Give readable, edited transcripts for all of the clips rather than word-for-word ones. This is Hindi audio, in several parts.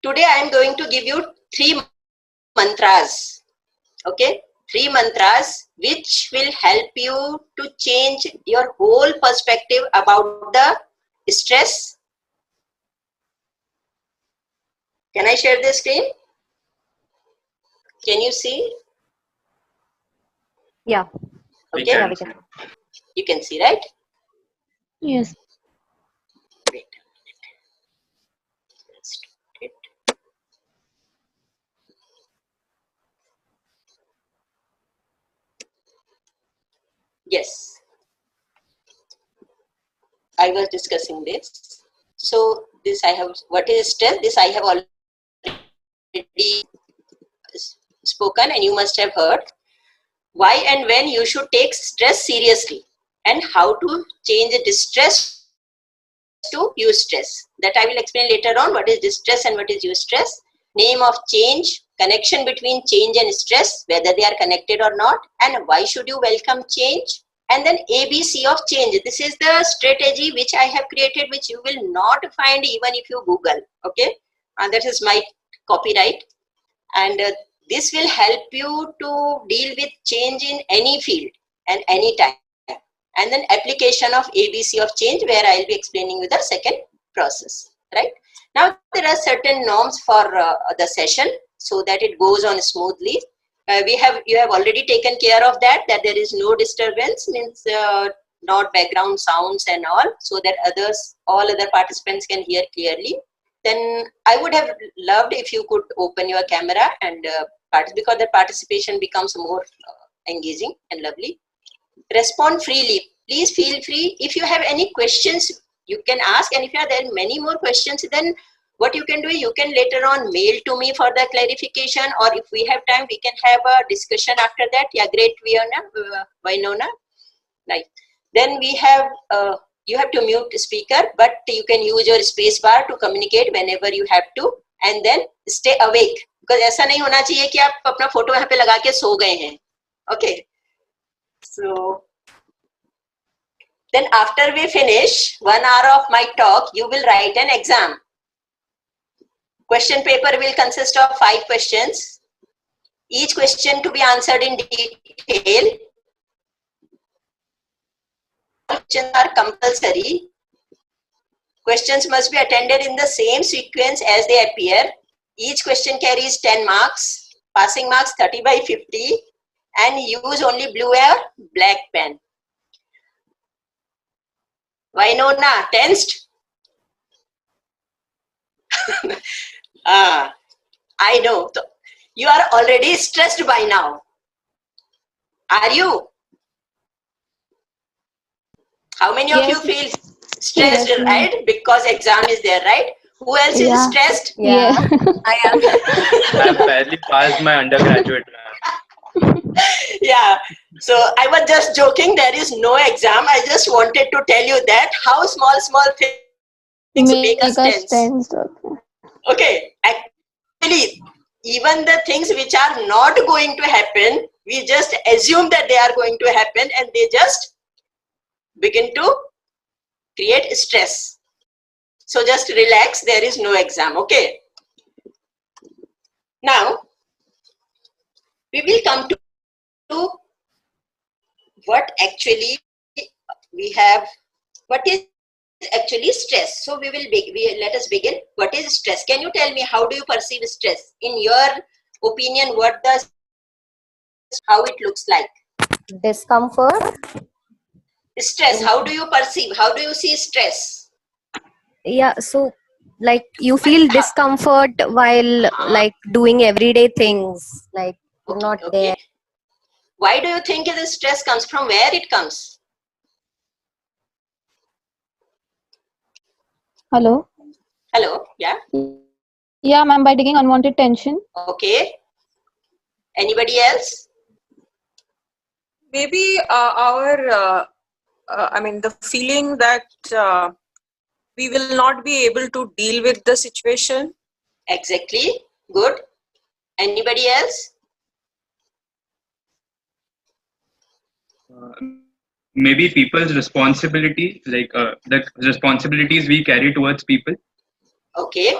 Today I am going to give you 3 mantras. Okay, 3 mantras which will help you to change your whole perspective about the stress. Can I share the screen? Can you see? Yeah. Okay. Yeah, we can. You can see, right? Yes. Wait a minute. Let's do it. Yes. I was discussing this. So this I have, what is stress? This I have already spoken and you must have heard. Why and when you should take stress seriously and how to change distress to eustress. That I will explain later on what is distress and what is eustress. Name of change, connection between change and stress, whether they are connected or not, and why should you welcome change. And then ABC of change. This is the strategy which I have created, which you will not find even if you Google. Okay, and that is my copyright. And this will help you to deal with change in any field and any time. And then application of ABC of change, where I'll be explaining you the second process. Right now, there are certain norms for the session so that it goes on smoothly. You have already taken care of that there is no disturbance, means not background sounds and all, so that all other participants can hear clearly. Then I would have loved if you could open your camera and because the participation becomes more engaging and lovely. Respond freely. Please feel free. If you have any questions, you can ask, and if there are many more questions, then what you can do, you can later on mail to me for the clarification, or if we have time, we can have a discussion after that. Yeah, great, Vinona. Right. Then we have, you have to mute the speaker, but you can use your space bar to communicate whenever you have to, and then stay awake. Because ऐसा नहीं होना चाहिए कि आप अपना फोटो यहाँ पे लगा के सो गए हैं. Okay. So then after we finish 1 hour of my talk, you will write an exam. Question paper will consist of 5 questions. Each question to be answered in detail. Questions are compulsory. Questions must be attended in the same sequence as they appear. Each question carries 10 marks. Passing marks 30 by 50. And use only blue or black pen. Vinona, tensed? I know. You are already stressed by now. Are you? How many of you feel stressed, Yes, right? Because exam is there, right? Who else is stressed? Yeah. I am. I barely passed my undergraduate. Yeah. So I was just joking. There is no exam. I just wanted to tell you that how small things make us tense. Okay. Actually, even the things which are not going to happen, we just assume that they are going to happen, and they just begin to create stress. So just relax. There is no exam. Okay. Now, we will come to what actually we have, what is actually stress. So let us begin. What is stress? Can you tell me, how do you perceive stress? In your opinion, how it looks like? Discomfort. Stress, how do you perceive? How do you see stress? Yeah, so like you feel discomfort while like doing everyday things, like you're not there. Why do you think the stress comes? From where it comes? Hello. Hello, yeah. Yeah, ma'am, by taking unwanted tension. Okay. Anybody else? Maybe the feeling that we will not be able to deal with the situation. Exactly. Good. Anybody else? Maybe people's responsibility, like the responsibilities we carry towards people. Okay,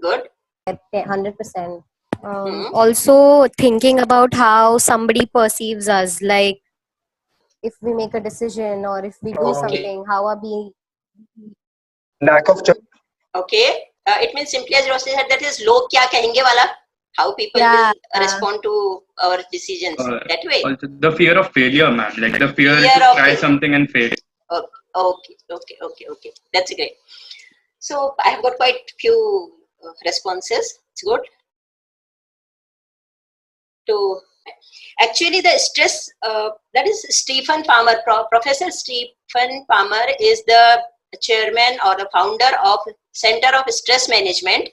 good. 100%. Hmm. Also thinking about how somebody perceives us, like if we make a decision or if we do Okay. something, how are we? Lack of choice. Okay. It means simply as Roshni said, that is log kya kahenge wala. How people Yeah, will respond to our decisions that way. Also, the fear of failure, man. Like the fear Fear to of try failure. something and fail. Okay. That's great. So I have got quite few responses. It's good. To actually the stress, that is Stephen Palmer, Professor Stephen Palmer is the chairman or the founder of Center of Stress Management.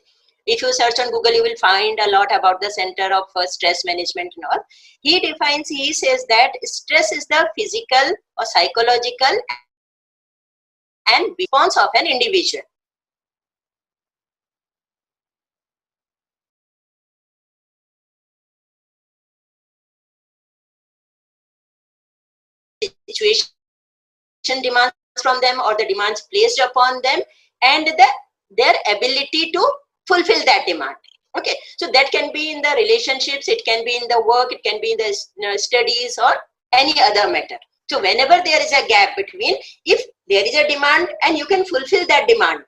If you search on Google, you will find a lot about the Center of Stress Management and all. He says that stress is the physical or psychological and response of an individual. Situation demands from them or the demands placed upon them and their ability to fulfill that demand. Okay, so that can be in the relationships, it can be in the work, it can be in the studies or any other matter. So whenever there is a gap between, if there is a demand and you can fulfill that demand,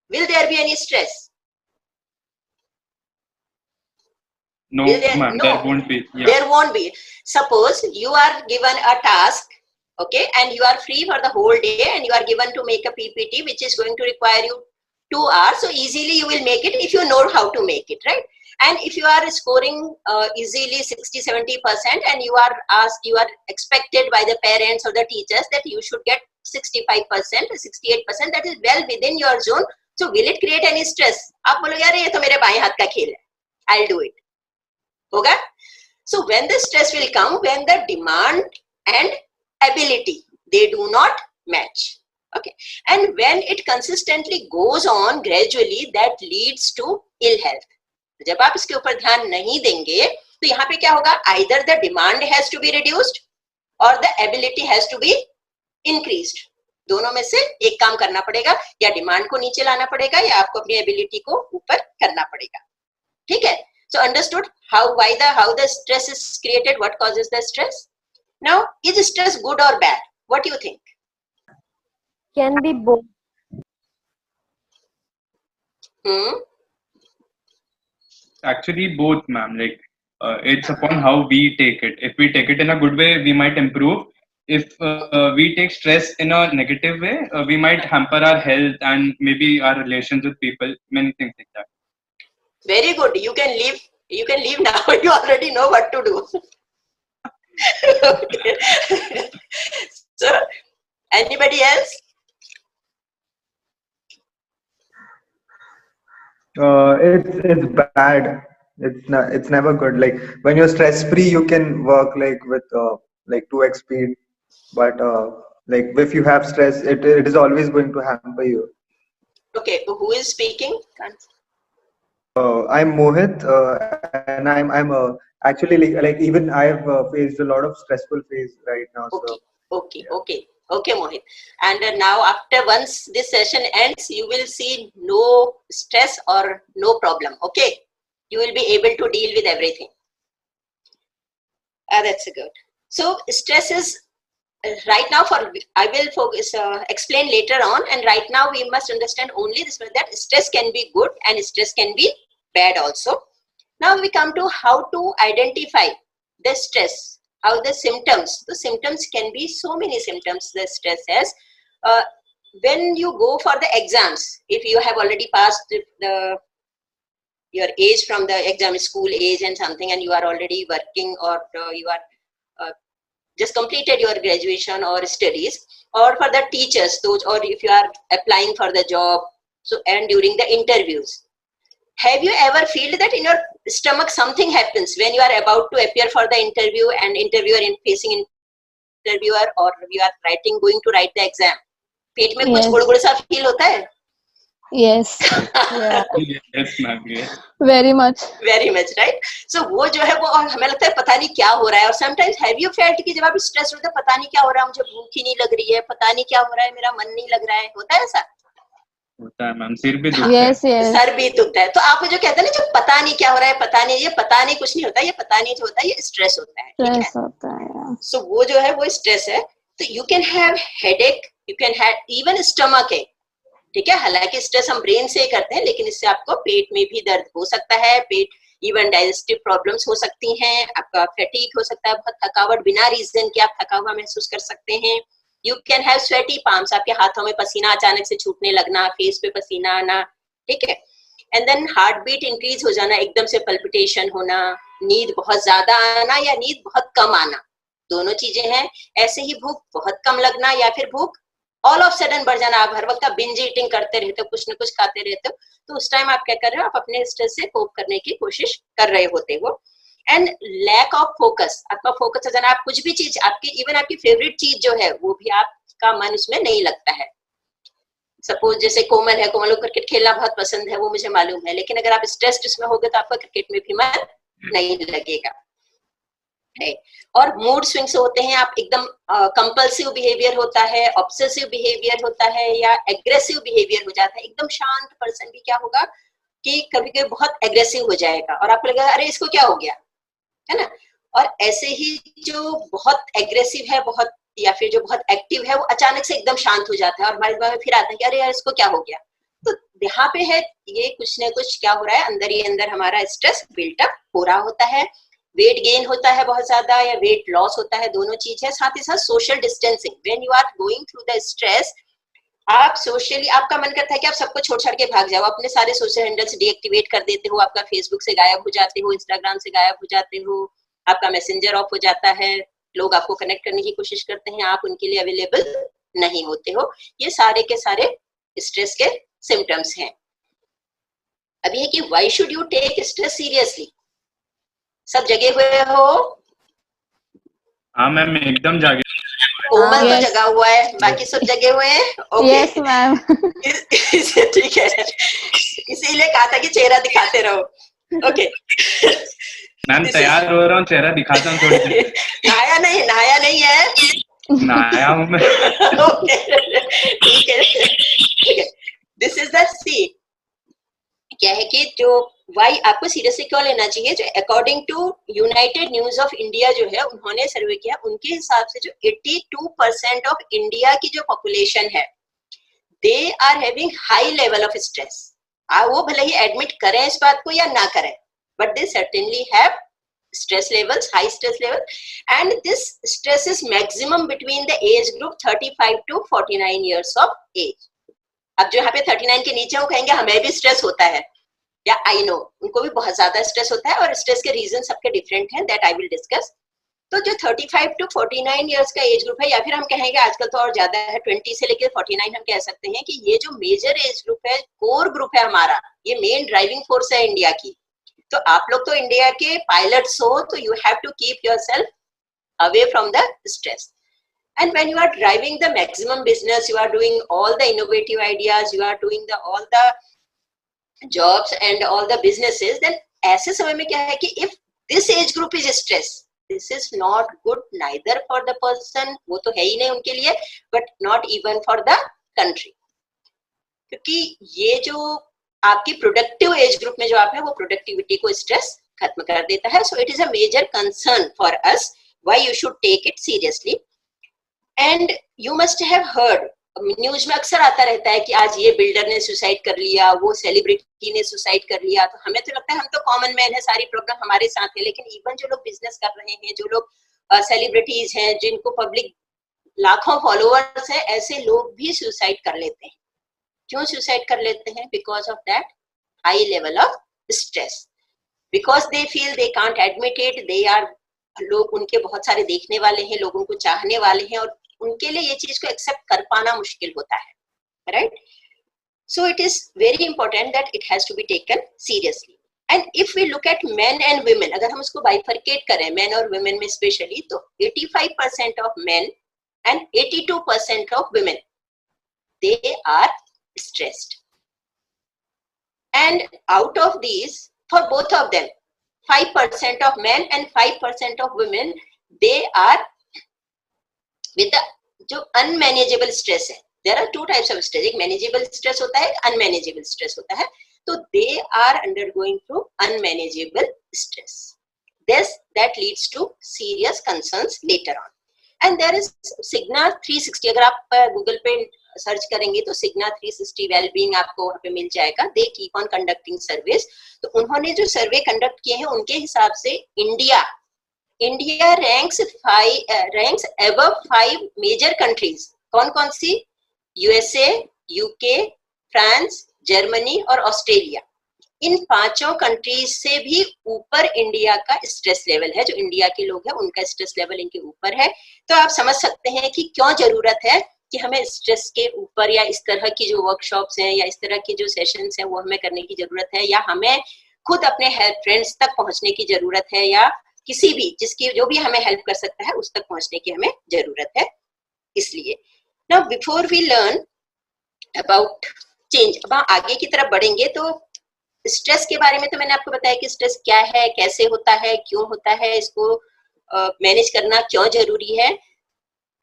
will there be any stress? No, Will there? ma'am. No. There won't be. Yeah. There won't be. Suppose you are given a task, okay, and you are free for the whole day and you are given to make a PPT which is going to require you 2 hours. So easily you will make it if you know how to make it, right? And if you are scoring easily 60-70% and you are expected by the parents or the teachers that you should get 65%, 68%, that is well within your zone. So will it create any stress? आप बोलोगे यार ये तो मेरे बाएं हाथ का खेल है, I'll do it. Okay? So when the stress will come, when the demand and ability, they do not match. Okay, and when it consistently goes on gradually, that leads to ill health. जब आप इसके ऊपर ध्यान नहीं देंगे तो यहाँ पे क्या होगा? Either the demand has to be reduced or the ability has to be increased. दोनों में से एक काम करना पड़ेगा, या डिमांड को नीचे लाना पड़ेगा या आपको अपनी एबिलिटी को ऊपर करना पड़ेगा. ठीक है? So understood how the stress is created, what causes the stress. Now, is stress good or bad? What do you think? can be both. Actually, both, ma'am. Like, it's upon how we take it. If we take it in a good way, we might improve. If we take stress in a negative way, we might hamper our health and maybe our relations with people. Many things like that. Very good. You can leave. You can leave now. You already know what to do. Okay. So, anybody else? It's bad. It's never good. Like when you're stress free, you can work like with like 2x speed. But like if you have stress, it is always going to hamper you. Okay. Who is speaking? I'm Mohit, and I'm actually like even I've faced a lot of stressful phase right now. So Okay, Mohit. And now after once this session ends, you will see no stress or no problem. Okay, you will be able to deal with everything. That's good. So stress is right now I will focus explain later on, and right now we must understand only this, that stress can be good and stress can be bad also. Now we come to how to identify the stress, how the symptoms can be so many symptoms the stress has. When you go for the exams, if you have already passed your age from the exam school age and something, and you are already working or you are just completed your graduation or studies, or for the teachers, those, or if you are applying for the job, so and during the interviews, have you ever felt that in your stomach something happens when you are about to appear for the interview and interviewer in facing interviewer, or you are going to write the exam? पेट में कुछ Yes. गुड़गुड़ सा फील होता है? Yes, Yeah. Yes, ma'am. Yes. very much. Very much, right? So वो जो है वो हमें लगता है पता नहीं क्या हो रहा है. और sometimes have you felt कि जब आप स्ट्रेस होते हैं पता नहीं क्या हो रहा है, मुझे भूख ही नहीं लग रही है, पता नहीं क्या हो रहा है, मेरा मन नहीं लग रहा है, होता है ऐसा? होता है मैम, सिर भी दुखता है। Yes, yes. सर भी दुखता है। तो आप जो कहते हैं ना, जो पता नहीं क्या हो रहा है, पता नहीं, ये पता नहीं कुछ नहीं होता, ये पता नहीं जो होता है, ये स्ट्रेस होता है, ठीक है। Stress होता है, yeah. सो वो जो है वो स्ट्रेस है। तो you can have headache, you can have even stomach एक, ठीक है। हालांकि स्ट्रेस हम ब्रेन से करते हैं, लेकिन इससे आपको पेट में भी दर्द हो सकता है, पेट, इवन डाइजेस्टिव प्रॉब्लम्स हो सकती हैं, आपका फैटीग हो सकता है, बहुत थकावट, बिना रीजन के आप थका हुआ महसूस कर सकते हैं। You can have sweaty palms, आपके हाथों में पसीना अचानक से छूटने लगना, फेस पे पसीना आना, ठीक है। And then heart beat increase हो जाना, एकदम से पल्पिटेशन होना, नींद बहुत ज्यादा आना या नींद बहुत कम आना, दोनों चीजें हैं। ऐसे ही भूख बहुत कम लगना या फिर भूख ऑल ऑफ सडन बढ़ जाना, आप हर वक्त का बिंज ईटिंग करते रहते हो, कुछ ना कुछ खाते रहते हो, तो उस टाइम आप क्या कर रहे हो, आप अपने स्ट्रेस से कोप करने की कोशिश कर रहे होते हो। एंड लैक ऑफ फोकस, आपका फोकस हो जाना, आप कुछ भी चीज, आपकी इवन आपकी फेवरेट चीज जो है वो भी आपका मन उसमें नहीं लगता है। सपोज जैसे कोमल है, कोमल को क्रिकेट खेलना बहुत पसंद है, वो मुझे मालूम है, लेकिन अगर आप स्ट्रेस्ड उसमें होगे तो आपका क्रिकेट में भी मन नहीं लगेगा है। और मूड स्विंग्स होते हैं, आप एकदम कंपल्सिव बिहेवियर होता है, ऑब्सेसिव बिहेवियर होता है, या एग्रेसिव बिहेवियर हो जाता है। एकदम शांत पर्सन भी क्या होगा कि कभी कभी बहुत एग्रेसिव हो जाएगा और आपको लगेगा अरे इसको क्या हो गया, है ना। और ऐसे ही जो बहुत एग्रेसिव है, बहुत, या फिर जो बहुत एक्टिव है, वो अचानक से एकदम शांत हो जाता है और हमारे दिमाग में फिर आता है कि अरे यार इसको क्या हो गया। तो यहाँ पे है ये कुछ ना कुछ क्या हो रहा है, अंदर ही अंदर हमारा स्ट्रेस बिल्टअप हो रहा होता है। वेट गेन होता है बहुत ज्यादा, या वेट लॉस होता है, दोनों चीज है। साथ ही साथ social distancing, when you are going through the stress, आप सोशली, आपका मन करता है कि आप सबको छोड़ छाड़ के भाग जाओ, अपने सारे सोशल हैंडल्स डीएक्टिवेट कर देते हो, आपका फेसबुक से गायब हो जाते हो, इंस्टाग्राम से गायब हो जाते हो, आपका मैसेंजर ऑफ हो जाता है, लोग आपको कनेक्ट करने की कोशिश करते हैं, आप उनके लिए अवेलेबल नहीं होते हो। ये सारे के सारे स्ट्रेस के सिम्टम्स हैं। अब ये कि why should you take stress seriously, सब जगे हुए हो? हाँ मैम, एकदम जागे। कोमल तो Yes. जगा हुआ है, बाकी सब जगे हुए हैं, ओके। Yes, ma'am. ठीक है, इसीलिए कहा था कि चेहरा दिखाते रहो, ओके। मैम तैयार हो रहा हूँ, चेहरा दिखाता हूँ थोड़ी देर। नहाया नहीं है, नहाया हूँ मैं। ओके, ठीक है। दिस इज द सी, क्या है कि जो वाई आपको सीरियसली क्यों लेना चाहिए, जो according to United News of India जो है, उन्होंने सर्वे किया, उनके हिसाब से जो 82% ऑफ इंडिया की जो पॉपुलेशन है, they are having high level of stress. वो भले ही एडमिट करें इस बात को या ना करें, but they certainly have stress levels, high stress level, and this stress is maximum between the age group 35 to 49 years of age. अब जो यहाँ पे 39 के नीचे वो कहेंगे हमें भी स्ट्रेस होता है, या आई नो उनको भी बहुत ज्यादा स्ट्रेस होता है, और स्ट्रेस के रीजन सबके डिफरेंट हैं, दैट आई विल डिस्कस। तो जो 35 टू 49 इयर्स का एज ग्रुप है, या फिर हम कहेंगे आजकल तो और ज्यादा है, 20 से लेकर 49 हम कह सकते हैं कि ये जो मेजर एज ग्रुप है, कोर ग्रुप है हमारा, ये मेन ड्राइविंग फोर्स है इंडिया की। तो आप लोग तो इंडिया के पायलट्स हो, तो you have to keep yourself away from the stress. And when you are driving the maximum business, you are doing all the innovative ideas, you are doing all the jobs and all the businesses, then ऐसे समय में क्या है कि if this age group is stressed, this is not good neither for the person, वो तो है ही नहीं उनके लिए, but not even for the country, क्योंकि ये जो आपकी प्रोडक्टिव एज ग्रुप में जो आप है, वो प्रोडक्टिविटी को स्ट्रेस खत्म कर देता है। So it is a major concern for us, why you should take it seriously. And you must have heard, news में अक्सर आता रहता है कि आज ये बिल्डर ने सुसाइड कर लिया, वो सेलिब्रिटी ने सुसाइड कर लिया। तो हमें तो लगता है हम तो कॉमन मैन है, सारी प्रॉब्लम हमारे साथ है, लेकिन इवन जो लोग बिजनेस कर रहे हैं, जो लोग सेलिब्रिटीज हैं, जिनको पब्लिक लाखों फॉलोअर्स हैं, ऐसे लोग भी सुसाइड कर लेते हैं। क्यों सुसाइड कर लेते हैं? Because of that high level of stress, because they feel they can't admit it, they are, लोग उनके बहुत सारे देखने वाले हैं, लोग उनको चाहने वाले हैं, और उनके लिए ये चीज को एक्सेप्ट कर पाना मुश्किल होता है, right? So it is very important that it has to be taken seriously. And if we look at men and women, अगर हम उसको बाइफरकेट करें मेन और वुमेन में स्पेशली, तो 85% of main and 82% of women, they are stressed. And out of these, for both of them, 5% of men and 5% of women, they are with the जो unmanageable stress है, there are two types of stress, एक मैनेजेबल स्ट्रेस होता है, अनमैनेजेबल स्ट्रेस होता है. तो they are undergoing through unmanageable stress. That leads to serious concerns later on. And there is Cigna 360. अगर आप गूगल पे सर्च करेंगे तो Cigna 360 वेलबींग आपको वहाँ पे मिल जाएगा. They keep on conducting service. तो उन्होंने जो सर्वे कंडक्ट किए हैं उनके हिसाब से India ranks above 5 major countries. कौन कौन सी? यूएसए, यूके, फ्रांस, जर्मनी और ऑस्ट्रेलिया. इन 5 कंट्रीज से भी ऊपर इंडिया का स्ट्रेस लेवल है. जो इंडिया के लोग हैं उनका स्ट्रेस लेवल इनके ऊपर है. तो आप समझ सकते हैं कि क्यों जरूरत है कि हमें स्ट्रेस के ऊपर या इस तरह की जो वर्कशॉप्स हैं या इस तरह की जो सेशंस हैं वो हमें करने की जरूरत है, या हमें खुद अपने फ्रेंड्स तक पहुंचने की जरूरत है, या किसी भी जिसकी जो भी हमें हेल्प कर सकता है उस तक पहुंचने की हमें जरूरत है. इसलिए now before we learn about change, अब आगे की तरफ बढ़ेंगे. तो स्ट्रेस के बारे में तो मैंने आपको बताया कि स्ट्रेस क्या है, कैसे होता है, क्यों होता है, इसको मैनेज करना क्यों जरूरी है.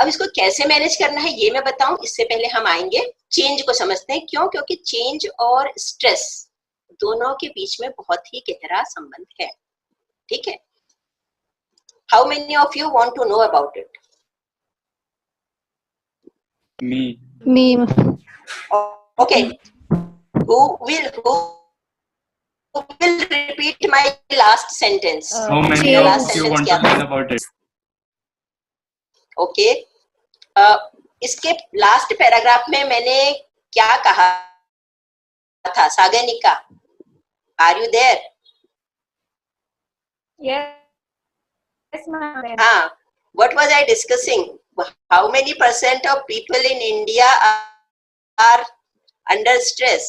अब इसको कैसे मैनेज करना है ये मैं बताऊं, इससे पहले हम आएंगे चेंज को समझते हैं. क्यों? क्योंकि चेंज और स्ट्रेस दोनों के बीच में बहुत ही गहरा संबंध है. ठीक है. How many of you want to know about it? Me. Okay. Who will repeat my last sentence? How many change. of you want to learn about it? Okay. इसके लास्ट पैराग्राफ में मैंने क्या कहा था? Sagnika, are you there? Yes, ma'am. हाँ. What was I discussing? How many % of people in India are under stress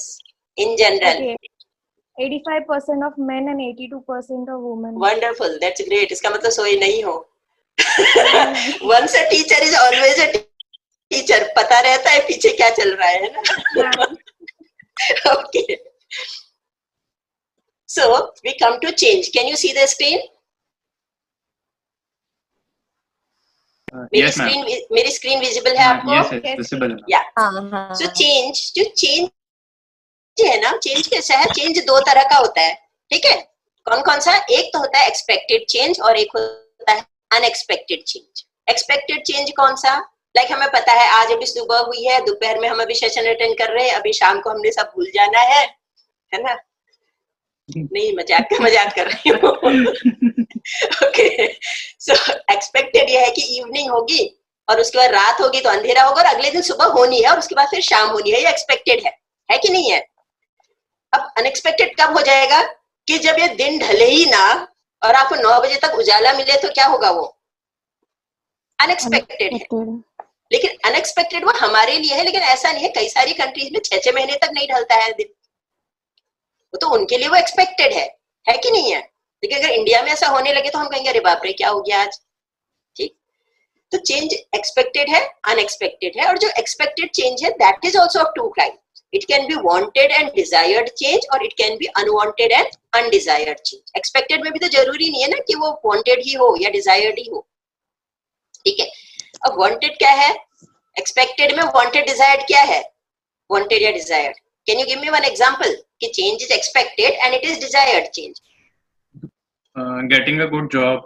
in general? Okay. 85% of men and 82% of women. Wonderful. That's great. इसका मतलब सोए नहीं हो. Once a teacher is always a teacher. पता रहता है पीछे क्या चल रहा है ना. Okay. So we come to change. Can you see the screen? Yes, ma'am. मेरी स्क्रीन विजिबल है आपको? Yes, it's visible. Yeah. हाँ. So change है ना, चेंज कैसा है? चेंज 2 तरह का होता है. ठीक है. कौन कौन सा? एक तो होता है एक्सपेक्टेड चेंज और एक होता है अनएक्सपेक्टेड चेंज. एक्सपेक्टेड चेंज कौन सा? लाइक हमें पता है आज अभी सुबह हुई है, दोपहर में हम अभी सेशन अटेंड कर रहे हैं, अभी शाम को हमने सब भूल जाना है ना. नहीं, मजाक कर रही हूँ. ओके. सो एक्सपेक्टेड ये है कि इवनिंग होगी और उसके बाद रात होगी तो अंधेरा होगा और अगले दिन सुबह होनी है और उसके बाद फिर शाम होनी है. ये एक्सपेक्टेड है कि नहीं है? अब अनएक्सपेक्टेड कब हो जाएगा? कि जब ये दिन ढले ही ना और आपको 9 बजे तक उजाला मिले तो क्या होगा? वो अनएक्सपेक्टेड है. लेकिन अनएक्सपेक्टेड वो हमारे लिए है, लेकिन ऐसा नहीं है. कई सारी कंट्रीज में 6-6 महीने तक नहीं ढलता है दिन. तो उनके लिए वो एक्सपेक्टेड है कि नहीं है? लेकिन अगर इंडिया में ऐसा होने लगे तो हम कहेंगे अरे बाप रे क्या हो गया आज. ठीक. तो चेंज एक्सपेक्टेड है, अनएक्सपेक्टेड है. और जो एक्सपेक्टेड चेंज है that is also of 2 kind. It can be wanted and desired change और it can be unwanted and undesired change. Expected में भी तो जरूरी नहीं है ना कि वो वांटेड ही हो या डिजायर्ड ही हो. ठीक है. अब वांटेड क्या है? एक्सपेक्टेड में वांटेड डिजायर्ड क्या है? वांटेड या desired? Can you give me one example? कि change is expected and it is desired change. Getting a good job.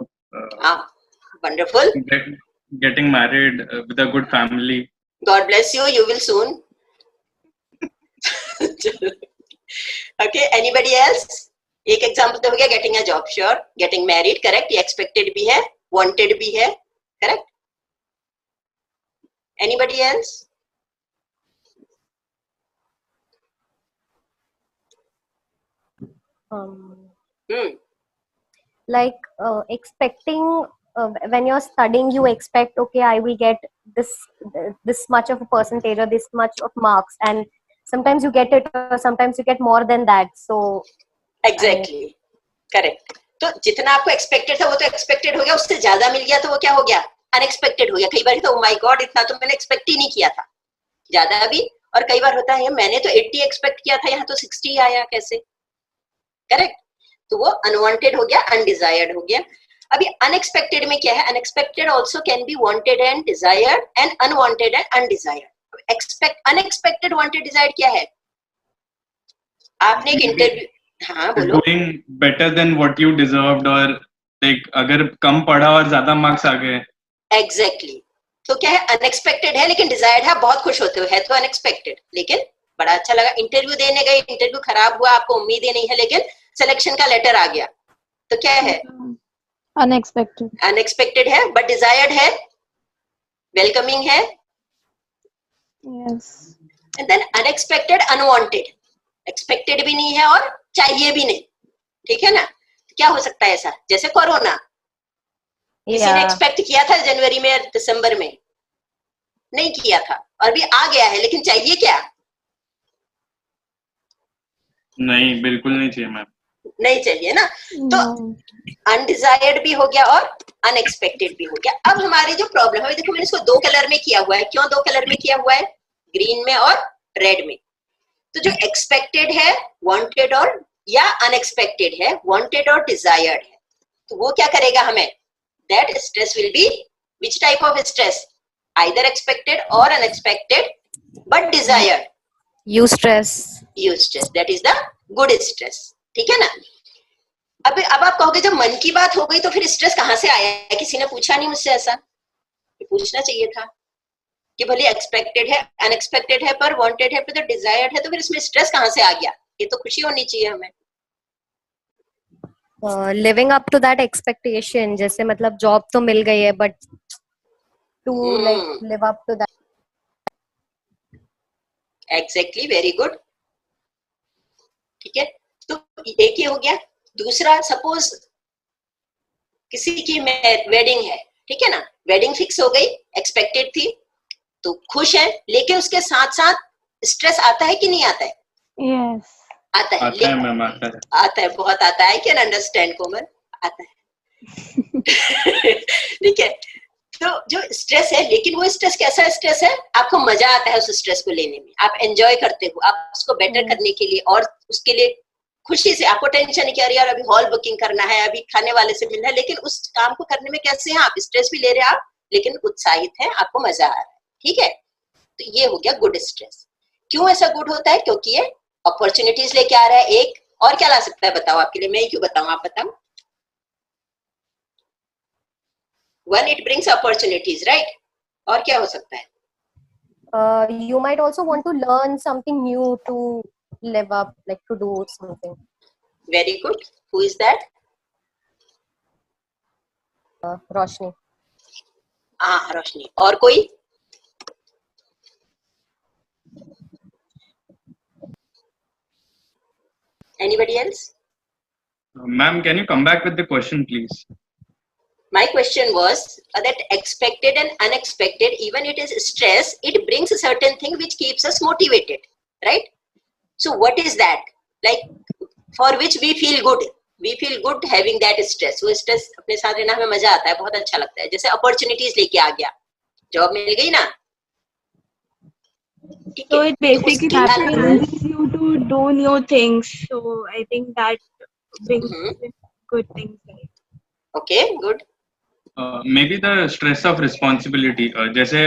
Wonderful. Getting married with a good family. God bless you. You will soon. Okay. Anybody else? एक example तो हो गया getting a job, sure. Getting married, correct. ये expected भी है, wanted भी है, correct. Anybody else? Like expecting when you're studying, you expect, okay, I will get this much of a percentage or this much of marks, and sometimes you get it, or sometimes you get more than that. So exactly, correct. तो जितना आपको एक्सपेक्टेड था वो तो एक्सपेक्टेड हो गया, उससे ज्यादा मिल गया तो वो क्या हो गया? अनएक्सपेक्टेड हो गया. कई बार तो माय गॉड इतना तो मैंने एक्सपेक्ट ही नहीं किया था, ज्यादा भी. और कई बार होता है मैंने तो 80 एक्सपेक्ट किया था, यहाँ तो 60 आया, कैसे? करेक्ट. तो वो अनवांटेड हो गया, अनडिजायर्ड हो गया. अभी अनएक्सपेक्टेड में क्या है? Unexpected also can be wanted and desired and unwanted and undesired. Unexpected wanted desired क्या है? आपने एक इंटरव्यू, हाँ बोलो. doing better than what you deserved, और like अगर कम पढ़ा और ज्यादा मार्क्स आ गए. एग्जैक्टली. तो क्या है, अनएक्सपेक्टेड है लेकिन डिजायर्ड है, बहुत खुश होते हो, है तो अनएक्सपेक्टेड लेकिन बड़ा अच्छा लगा. इंटरव्यू देने गए, इंटरव्यू खराब हुआ, आपको उम्मीदें नहीं है लेकिन सिलेक्शन का लेटर आ गया, तो क्या है? Unexpected. अनएक्सपेक्टेड है बट डिजायर्ड है, वेलकमिंग है. Yes. And then unexpected, unwanted. Expected भी नहीं है और चाहिए भी नहीं, ठीक है ना? तो क्या हो सकता है ऐसा, जैसे कोरोना, किसी ने Yeah. एक्सपेक्ट किया था जनवरी में, दिसंबर में? नहीं किया था, और भी आ गया है, लेकिन चाहिए क्या? नहीं, बिल्कुल नहीं चाहिए मैम. नहीं चाहिए ना. तो No. अनडिजायर्ड भी हो गया और अनएक्सपेक्टेड भी हो गया. अब हमारी जो प्रॉब्लम है, देखो मैंने इसको दो कलर में किया हुआ है. क्यों दो कलर में किया हुआ है? ग्रीन में और रेड में. तो जो एक्सपेक्टेड है, वांटेड और या अनएक्सपेक्टेड है, वांटेड और डिजायर्ड है, तो वो क्या करेगा हमें? That stress will be which type of stress? Either expected और unexpected but desired. Eustress. Eustress, that is the good stress. ठीक है ना? अब आप कहोगे जब मन की बात हो गई तो फिर स्ट्रेस कहाँ से आया है? किसी ने पूछा नहीं मुझसे ऐसा? पूछना चाहिए था कि भले एक्सपेक्टेड है, अनएक्सपेक्टेड है, पर वांटेड है, पर डिजायर्ड है, तो फिर इसमें स्ट्रेस कहाँ से आ गया? ये तो खुशी होनी चाहिए हमें. Living up to that expectation. जैसे मतलब जॉब तो मिल गई है but to like live up to that. Exactly, very good. ठीक है, तो एक ये हो गया. दूसरा, सपोज किसी की वेडिंग है, ठीक है ना? वेडिंग फिक्स हो गई, एक्सपेक्टेड थी, तो खुश है, लेकिन उसके साथ साथ स्ट्रेस आता है कि नहीं आता है? Yes. आता है. आता है मैम, आता है. आता है, बहुत आता है. कैन अंडरस्टैंड कोमल, आता है. ठीक है, तो जो स्ट्रेस है, लेकिन वो स्ट्रेस कैसा स्ट्रेस है? आपको मजा आता है उस स्ट्रेस को लेने में, आप एंजॉय करते हो, आप उसको बेटर करने के लिए और उसके लिए खुशी से, आपको टेंशन नहीं, कि अरे यार अभी हॉल बुकिंग करना है, अभी खाने वाले से मिलना है, लेकिन उस काम को करने में कैसे हैं आप? स्ट्रेस भी ले रहे हैं आप, लेकिन उत्साहित हैं, आपको मजा आ रहा है. ठीक है, तो ये हो गया गुड स्ट्रेस. क्यों ऐसा गुड होता है? क्योंकि ये अपॉर्चुनिटीज लेके आ रहा है. एक और क्या ला सकता है बताओ आपके लिए? मैं क्यों बताऊं, आप बताओ. One, it brings opportunities, right? और क्या हो सकता है? You might also want to learn something new to live up, like to do something. Very good. Who is that? Roshni. हाँ, रोशनी. और कोई? Anybody else? Ma'am, can you come back with the question, please? My question was that expected and unexpected, even it is stress, it brings a certain thing which keeps us motivated, right? So what is that? Like for which we feel good. We feel good having that stress. वो stress अपने साथ रहना हमें मजा आता है, बहुत अच्छा लगता है. जैसे opportunities लेके आ गया, जॉब मिल गई ना. So it basically happens you to do new things. So I think that brings good things. Right? Okay, good. Maybe the stress of responsibility. जैसे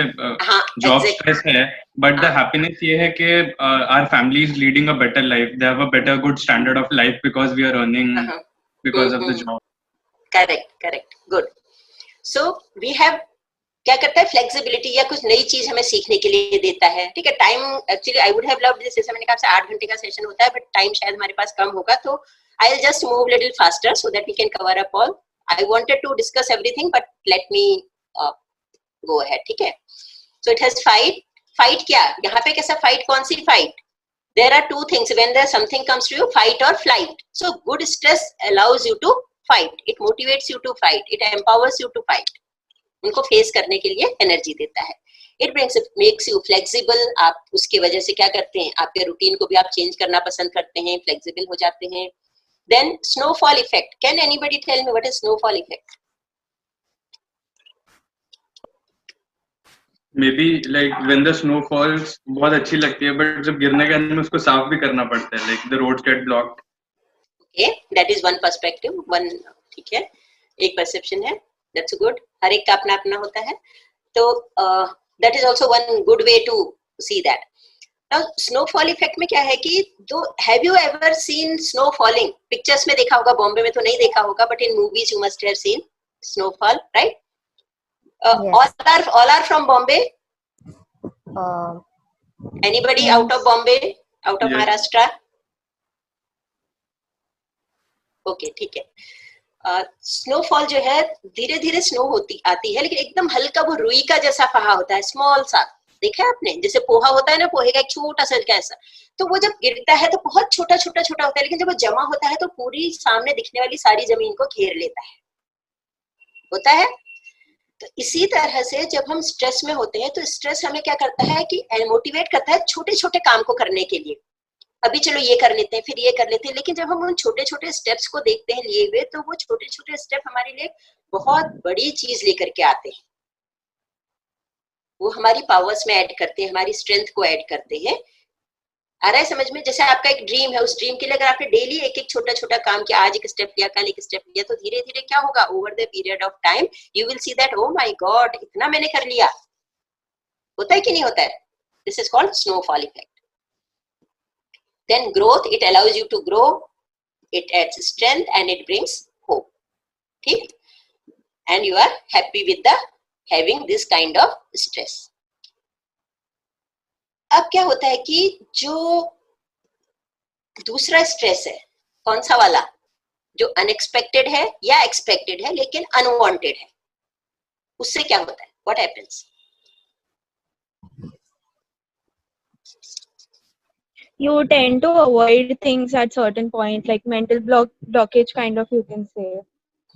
job stress है, but the happiness ये है कि our family is leading a better life. They have a better, good standard of life because we are earning because of the job. Correct. Good. So we have क्या करता है? फ्लेक्सिबिलिटी, या कुछ नई चीज हमें सीखने के लिए देता है. ठीक है, time actually I would have loved this. जैसे मैंने कहा 8 घंटे का सेशन होता है, बट टाइम शायद हमारे पास कम होगा, तो I will just move little faster so that we can cover up all. I wanted to discuss everything, but let me go ahead. ठीक है, so it has fight क्या? यहाँ पे कैसा fight? कौन सी fight? There are two things when there something comes to you, fight or flight. So good stress allows you to fight. It motivates you to fight. It empowers you to fight. उनको फेस करने के लिए एनर्जी देता है. It makes you flexible. आप उसकी वजह से क्या करते हैं? आपके रूटीन को भी आप चेंज करना पसंद करते हैं, फ्लेक्सिबल हो जाते हैं. Then snowfall effect. Can anybody tell me what is snowfall effect? Maybe like when the snow falls, बहुत अच्छी लगती है, but जब गिरने के अंदर उसको साफ भी करना पड़ता है. Like the roads get blocked. Okay, that is one perspective. One, ठीक है, एक perception है. That's good. हर एक का अपना अपना होता है. तो that is also one good way to see that. Now snowfall effect में क्या है कि जो have you ever seen snow falling? Pictures में देखा होगा, बॉम्बे में तो नहीं देखा होगा, but in movies you must have seen snowfall, right? Yes. All are from Bombay. Anybody Yes. out of Bombay, out of Yes. Maharashtra? Okay, ठीक है. स्नोफॉल जो है धीरे धीरे स्नो होती आती है, लेकिन एकदम हल्का वो रुई का जैसा फहा होता है, स्मॉल सा. देखा है आपने, जैसे पोहा होता है ना, पोहे का एक छोटा सा हल्का ऐसा. तो वो जब गिरता है तो बहुत छोटा छोटा छोटा होता है, लेकिन जब वो जमा होता है तो पूरी सामने दिखने वाली सारी जमीन को घेर लेता है. होता है. तो इसी तरह से जब हम स्ट्रेस में होते हैं तो स्ट्रेस हमें क्या करता है कि मोटिवेट करता है छोटे छोटे काम को करने के लिए. अभी चलो ये कर लेते हैं, फिर ये कर लेते हैं, लेकिन जब हम उन छोटे छोटे स्टेप्स को देखते हैं लिए हुए, तो वो छोटे छोटे स्टेप हमारे लिए बहुत बड़ी चीज लेकर के आते हैं. वो हमारी पावर्स में ऐड करते हैं, हमारी स्ट्रेंथ को ऐड करते हैं. आ रहा है समझ में? जैसे आपका एक ड्रीम है, उस ड्रीम के लिए अगर आपने डेली एक एक छोटा छोटा काम किया, आज एक स्टेप लिया, कल एक स्टेप लिया, तो धीरे धीरे क्या होगा, over the period of time you will see that, oh my God, इतना मैंने कर लिया. होता है कि नहीं होता है? This is called snowfall effect. Then growth, it allows you to grow, it adds strength and it brings hope. ठीक? And you are happy with the having this kind of stress. अब क्या होता है कि जो दूसरा स्ट्रेस है, कौन सा वाला, जो अनएक्सपेक्टेड है या एक्सपेक्टेड है लेकिन अनवांटेड है, उससे क्या होता है? What happens? You tend to avoid things at certain point, like mental blockage kind of, you can say.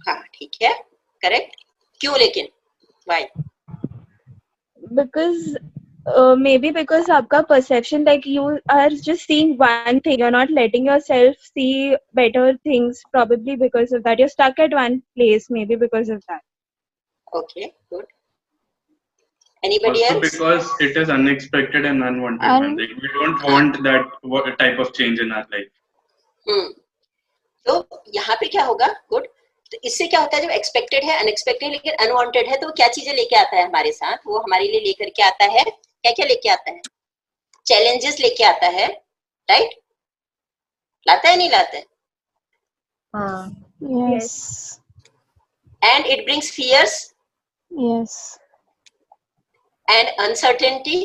हाँ, ठीक है, करेक्ट. क्यों लेकिन? Why? Because maybe because आपका perception, like you are just seeing one thing, you're not letting yourself see better things, probably because of that. You're stuck at one place, maybe because of that. Okay, good. Anybody Also else? because it is unexpected and unwanted. And- Like we don't want that type of change in our life. तो यहाँ पे क्या होगा? गुड. तो इससे क्या होता है, जब एक्सपेक्टेड है, अनएक्सपेक्टेड लेकिन अनवांटेड है, तो क्या चीजें लेके आता है हमारे साथ? वो हमारे लिए लेकर के आता है, क्या क्या लेके आता है? चैलेंजेस लेके आता है, राइट? लाता है, नहीं लाता है? हाँ. Yes. And it brings fears Yes. And uncertainty.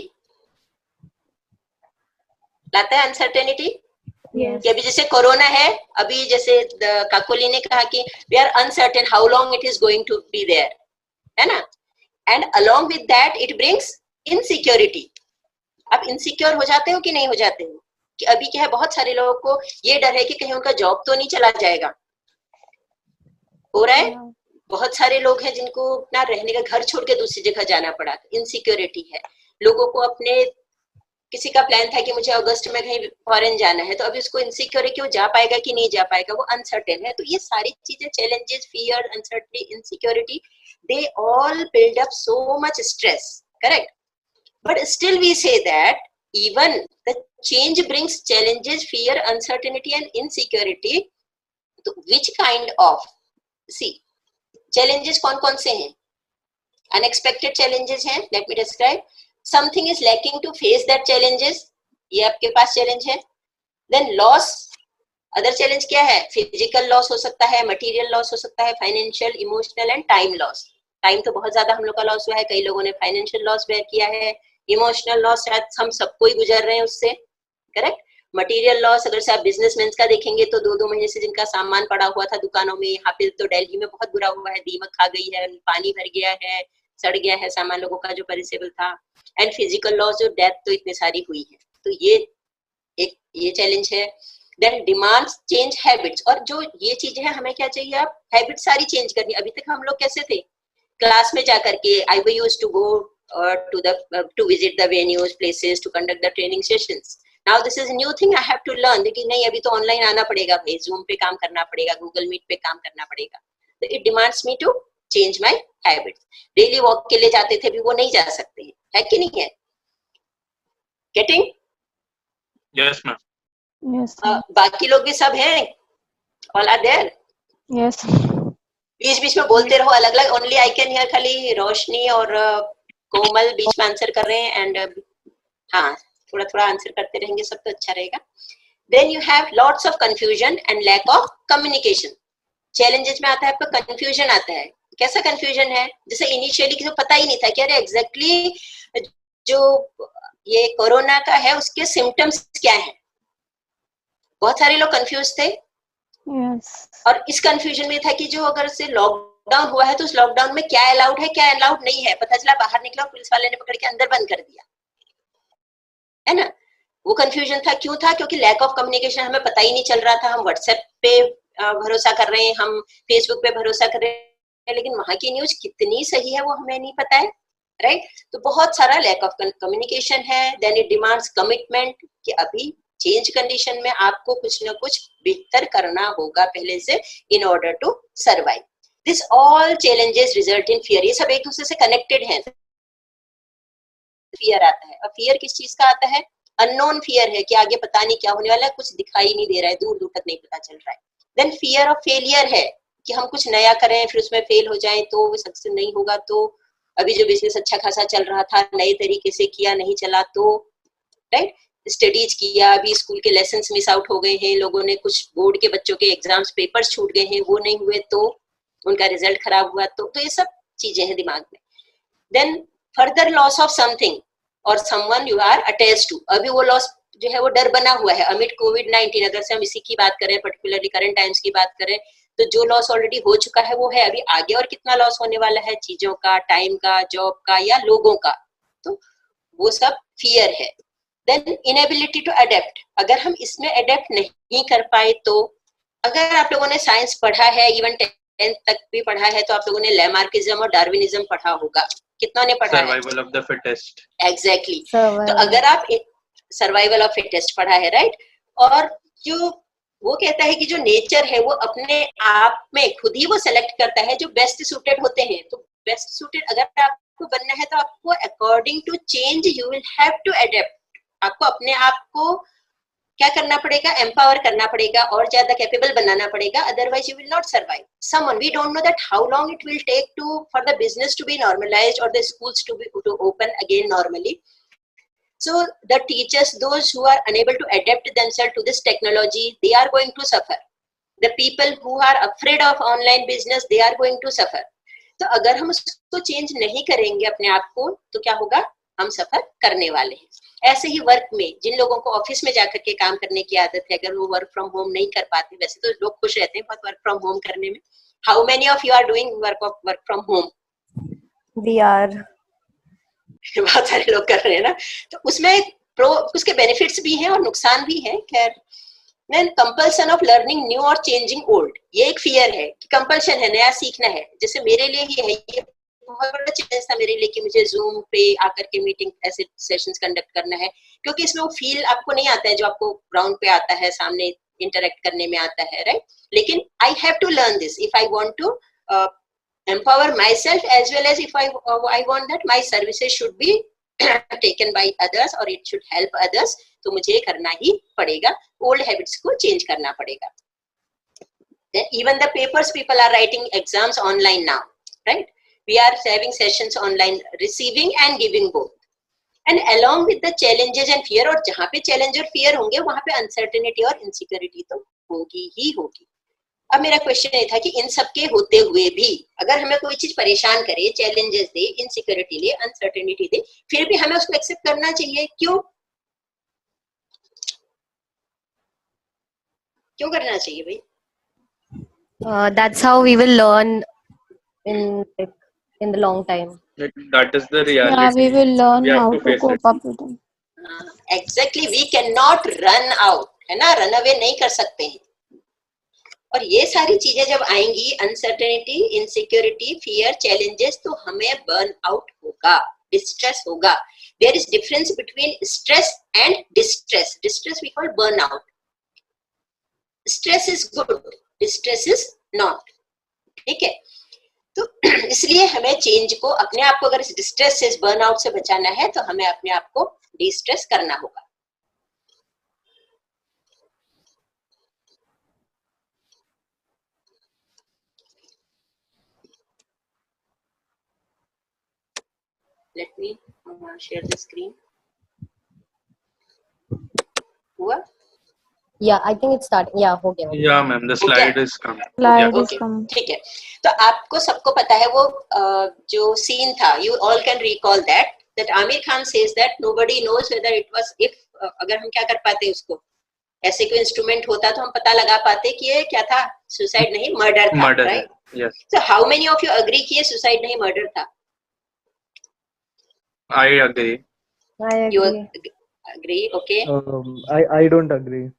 लाता है अनसर्टेनिटी. Yes. कि अभी जैसे कोरोना है, अभी जैसे काकोली ने कहा कि we are uncertain how long it is going to be there, है ना? And along with that it brings insecurity. आप इनसिक्योर हो जाते हो कि नहीं हो जाते हो? कि अभी क्या है, बहुत सारे लोगों को ये डर है कि कहीं उनका जॉब तो नहीं चला जाएगा. हो रहा है. बहुत सारे लोग हैं जिनको अपना रहने का घर छोड़ के दूसरी जगह जाना पड़ा. इनसिक्योरिटी है. लोगों को अपने, किसी का प्लान था कि मुझे अगस्त में कहीं फॉरेन जाना है, तो अभी उसको इनसिक्योर है कि वो जा पाएगा कि नहीं जा पाएगा, वो अनसर्टेन है. तो ये सारी चीजें, challenges, fear, uncertainty, insecurity, they all build up so much stress. Correct? But still we say that even the change brings challenges, fear, uncertainty and insecurity. तो which kind of, see, challenges कौन कौन से हैं? Unexpected challenges हैं. Let me describe. Something is lacking to face that challenges. ये आपके पास challenge है. Then loss. Other challenge क्या है? Physical loss हो सकता है, material loss हो सकता है, financial, emotional and time loss. Time तो बहुत ज्यादा हम लोग का लॉस हुआ है. कई लोगों ने financial loss बेयर किया है. इमोशनल लॉस शायद हम सबको ही गुजर रहे हैं उससे. करेक्ट? मटेरियल लॉस, अगर से आप बिजनेसमैन का देखेंगे तो 2-2 महीने से जिनका सामान पड़ा हुआ था दुकानों में, यहाँ पे तो दिल्ली में बहुत बुरा हुआ है, दीमक खा गई है, पानी भर गया है, सड़ गया है सामान लोगों का जो पेरिसेबल था. एंड फिजिकल लॉस, जो डेथ तो इतनी सारी हुई है. तो ये चैलेंज है. Then demands change habits. और जो ये चीज है, हमें क्या चाहिए? आप हैबिट सारी चेंज करनी. अभी तक हम लोग कैसे थे? क्लास में जाकर के I used to go to visit the venues, places, to conduct the training sessions. Now this is a new thing I have to learn. लेकिन नहीं, अभी तो ऑनलाइन आना पड़ेगा भाई, जूम पे काम करना पड़ेगा, गूगल मीट पे काम करना पड़ेगा. तो it demands me to change my habits. Daily walk के लिए जाते थे, अभी वो नहीं जा सकते हैं, है कि नहीं है? गेटिंग? Yes, ma'am. Yes. बाकी लोग भी सब हैं, ऑल आर देयर. Yes. बीच बीच में बोलते रहो अलग अलग. ओनली आई कैन हियर खाली रोशनी और कोमल बीच में आंसर कर रहे हैं. एंड हाँ, थोड़ा थोड़ा आंसर करते रहेंगे सब तो अच्छा रहेगा. Then you have lots of confusion and lack of communication. Challenges में आता है आपका कंफ्यूजन आता है. कैसा कंफ्यूजन है? जैसे इनिशियली किसी को पता ही नहीं था कि अरे एग्जैक्टली जो ये कोरोना का है उसके सिम्टम्स क्या है. बहुत सारे लोग कंफ्यूज थे. Yes. और इस कंफ्यूजन में था कि जो अगर से लॉकडाउन हुआ है तो उस लॉकडाउन में क्या अलाउड है क्या अलाउड नहीं है. पता चला बाहर निकला, पुलिस वाले ने पकड़ के अंदर बंद कर दिया, है ना. वो कंफ्यूजन था. क्यों था? क्योंकि लैक ऑफ कम्युनिकेशन. हमें पता ही नहीं चल रहा था. हम व्हाट्सएप पे भरोसा कर रहे हैं, हम फेसबुक पे भरोसा कर रहे हैं, लेकिन वहां की न्यूज कितनी सही है वो हमें नहीं पता है, राइट. तो बहुत सारा लैक ऑफ कम्युनिकेशन है. देन इट डिमांड्स कमिटमेंट कि अभी चेंज कंडीशन में आपको कुछ ना कुछ बेहतर करना होगा पहले से in order to survive. This all challenges result in fear. ये सब एक दूसरे से कनेक्टेड हैं. फियर आता है, और फियर किस चीज का आता है? अननोन फियर है कि आगे पता नहीं क्या होने वाला है, कुछ दिखाई नहीं दे रहा है, दूर दूर तक नहीं पता चल रहा है. देन फियर ऑफ फेलियर है कि हम कुछ नया करें फिर उसमें फेल हो जाए तो सक्सेस नहीं होगा. तो अभी जो बिजनेस अच्छा खासा चल रहा था नए तरीके से किया, नहीं चला तो, राइट. स्टडीज किया, अभी स्कूल के लेसन्स मिस आउट हो गए हैं लोगों ने, कुछ बोर्ड के बच्चों के एग्जाम्स पेपर्स छूट गए हैं, वो नहीं हुए तो उनका रिजल्ट खराब हुआ. तो ये सब चीजें हैं दिमाग में. Then further loss of something और someone you are attached to. अभी वो लॉस जो है वो डर बना हुआ है अमिड कोविड-19. अगर से हम इसी की बात करें, पर्टिकुलरली करंट टाइम्स की बात करें, तो जो लॉस ऑलरेडी हो चुका है वो है. अभी आगे और कितना लॉस होने वाला है, चीजों का, टाइम का, जॉब का या लोगों का, तो वो सब फियर है. Then inability to adapt. अगर हम इसमें अडेप्ट नहीं कर पाए तो, अगर आप लोगों ने साइंस पढ़ा है, इवन 10th तक भी पढ़ा है, तो आप लोगों ने लैमार्किज्म और डार्विनिज्म पढ़ा होगा. कितना ने पढ़ा है? Survival of the fittest. Exactly. तो Survival. अगर आप सर्वाइवल ऑफ फिटेस्ट पढ़ा है, राइट. और जो वो कहता है कि जो नेचर है वो अपने आप में खुद ही वो सेलेक्ट करता है जो बेस्ट सूटेड होते हैं. तो बेस्ट सूटेड अगर आपको बनना है तो आपको according to change you will have to adapt. आपको अपने आप को क्या करना पड़ेगा? एम्पावर करना पड़ेगा और ज्यादा कैपेबल बनाना पड़ेगा. Otherwise you will not survive. Someone, we don't know that how long it will take to for the business to be normalised और the schools to open again normally. So the teachers, those who are unable to adapt themselves to this technology, they are going to suffer. The people who are afraid of online business, they are going to suffer. तो अगर हम उसको चेंज नहीं करेंगे अपने आप को तो क्या होगा? हम सफर करने वाले हैं. ऐसे ही वर्क में जिन लोगों को ऑफिस में जाकर के काम करने की आदत है, अगर वो वर्क फ्रॉम होम नहीं कर पाते, वैसे तो लोग खुश रहते हैं बहुत वर्क फ्रॉम होम करने में. How many of you are doing work from home? We are. बहुत सारे लोग कर रहे हैं ना. तो उसमें प्रो, उसके बेनिफिट्स भी हैं और नुकसान भी हैं. खैर, then compulsion of learning new और चेंजिंग ओल्ड. ये एक फियर है कि कंपल्शन है, नया सीखना है. जैसे मेरे लिए ही है, ये बहुत बड़ा चैलेंज था मेरे लिए कि मुझे जूम पे आकर के मीटिंग ऐसे सेशंस कंडक्ट करना है, क्योंकि इसमें वो फील आपको नहीं आता है जो आपको ग्राउंड पे आता है, सामने इंटरेक्ट करने में आता है, राइट. लेकिन I have to learn this if I want to empower myself, as well as if I want that my services should be taken by others or it should help others. तो मुझे करना ही पड़ेगा, old habits को change करना पड़ेगा. Then even the papers, people are writing exams online now, right? We are having sessions online, receiving and giving both. And along with the challenges and fear, और जहाँ पे challenge और fear होंगे वहाँ पे uncertainty और insecurity तो होगी ही होगी. अब मेरा क्वेश्चन ये था कि इन सब के होते हुए भी अगर हमें कोई चीज परेशान करे, चैलेंजेस दे, इनसिक्योरिटी दे, अनसर्टेनिटी दे, फिर भी हमें उसको एक्सेप्ट करना चाहिए. क्यों क्यों करना चाहिए भाई? That's how we will learn in the long time. That is the Yeah, reality. we will learn We have how to to face cope it. up with them. Exactly, we can not run out, है ना. रन अवे नहीं कर सकते हैं. और ये सारी चीजें जब आएंगी, अनसर्टेनिटी, इनसिक्योरिटी, फियर, चैलेंजेस, तो हमें बर्न आउट होगा, डिस्ट्रेस होगा. There is difference between stress and distress. Distress we call burn out. Stress is good, distress is not. ठीक है. तो इसलिए हमें चेंज को, अपने आप को अगर इस डिस्ट्रेस से, इस बर्न आउट से बचाना है तो हमें अपने आप को डिस्ट्रेस करना होगा. Let me share the screen. Yeah, I think it's starting. Yeah, हो गया. Yeah, ma'am. The slide is coming. Slide is Okay. come. ठीक है. तो आपको सबको पता है वो जो सीन था, you all can recall that Amir Khan says that nobody knows whether it was if अगर हम क्या कर पाते उसको, ऐसे कोई इंस्ट्रूमेंट होता तो हम पता लगा पाते कि ये क्या था, सुसाइड नहीं मर्डर था, Murder. Right? Yes. So how many of you agree कि ये सुसाइड नहीं मर्डर था? I agree. I You agree. agree? Okay. I don't agree.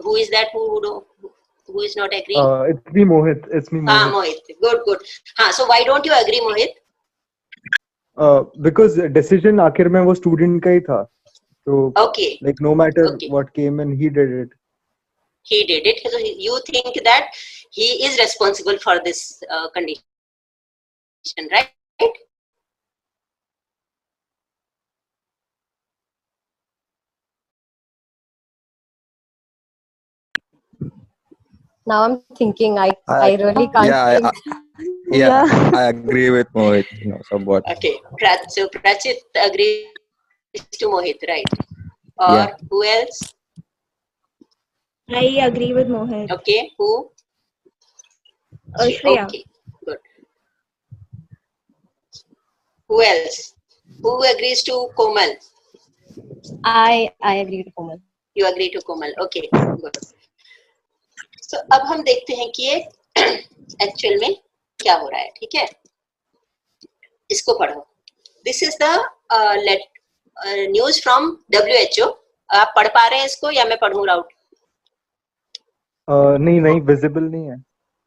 Who is that who is not agreeing? It's me, Mohit. It's me, हाँ, Mohit. Mohit. Good. हाँ, so why don't you agree, Mohit? Because decision आखिर में वो student का ही था. So Okay. like no matter Okay. what came in, he did it. He did it. So you think that he is responsible for this condition, right? Now I'm thinking. I really can't Yeah, think. I agree with Mohit, somewhat. Okay. So Prachit agrees to Mohit, right? Or Yeah. who else? I agree with Mohit. Okay. Who? Shreya. Okay. Good. Who else? Who agrees to Komal? I agree to Komal. You agree to Komal. Okay. Good. So अब हम देखते हैं कि ये एक्चुअल में क्या हो रहा है, ठीक है? इसको पढ़ो. This is the news from WHO. आप पढ़ पा रहे हैं इसको या मैं पढ़ूं राउट? नहीं visible नहीं है.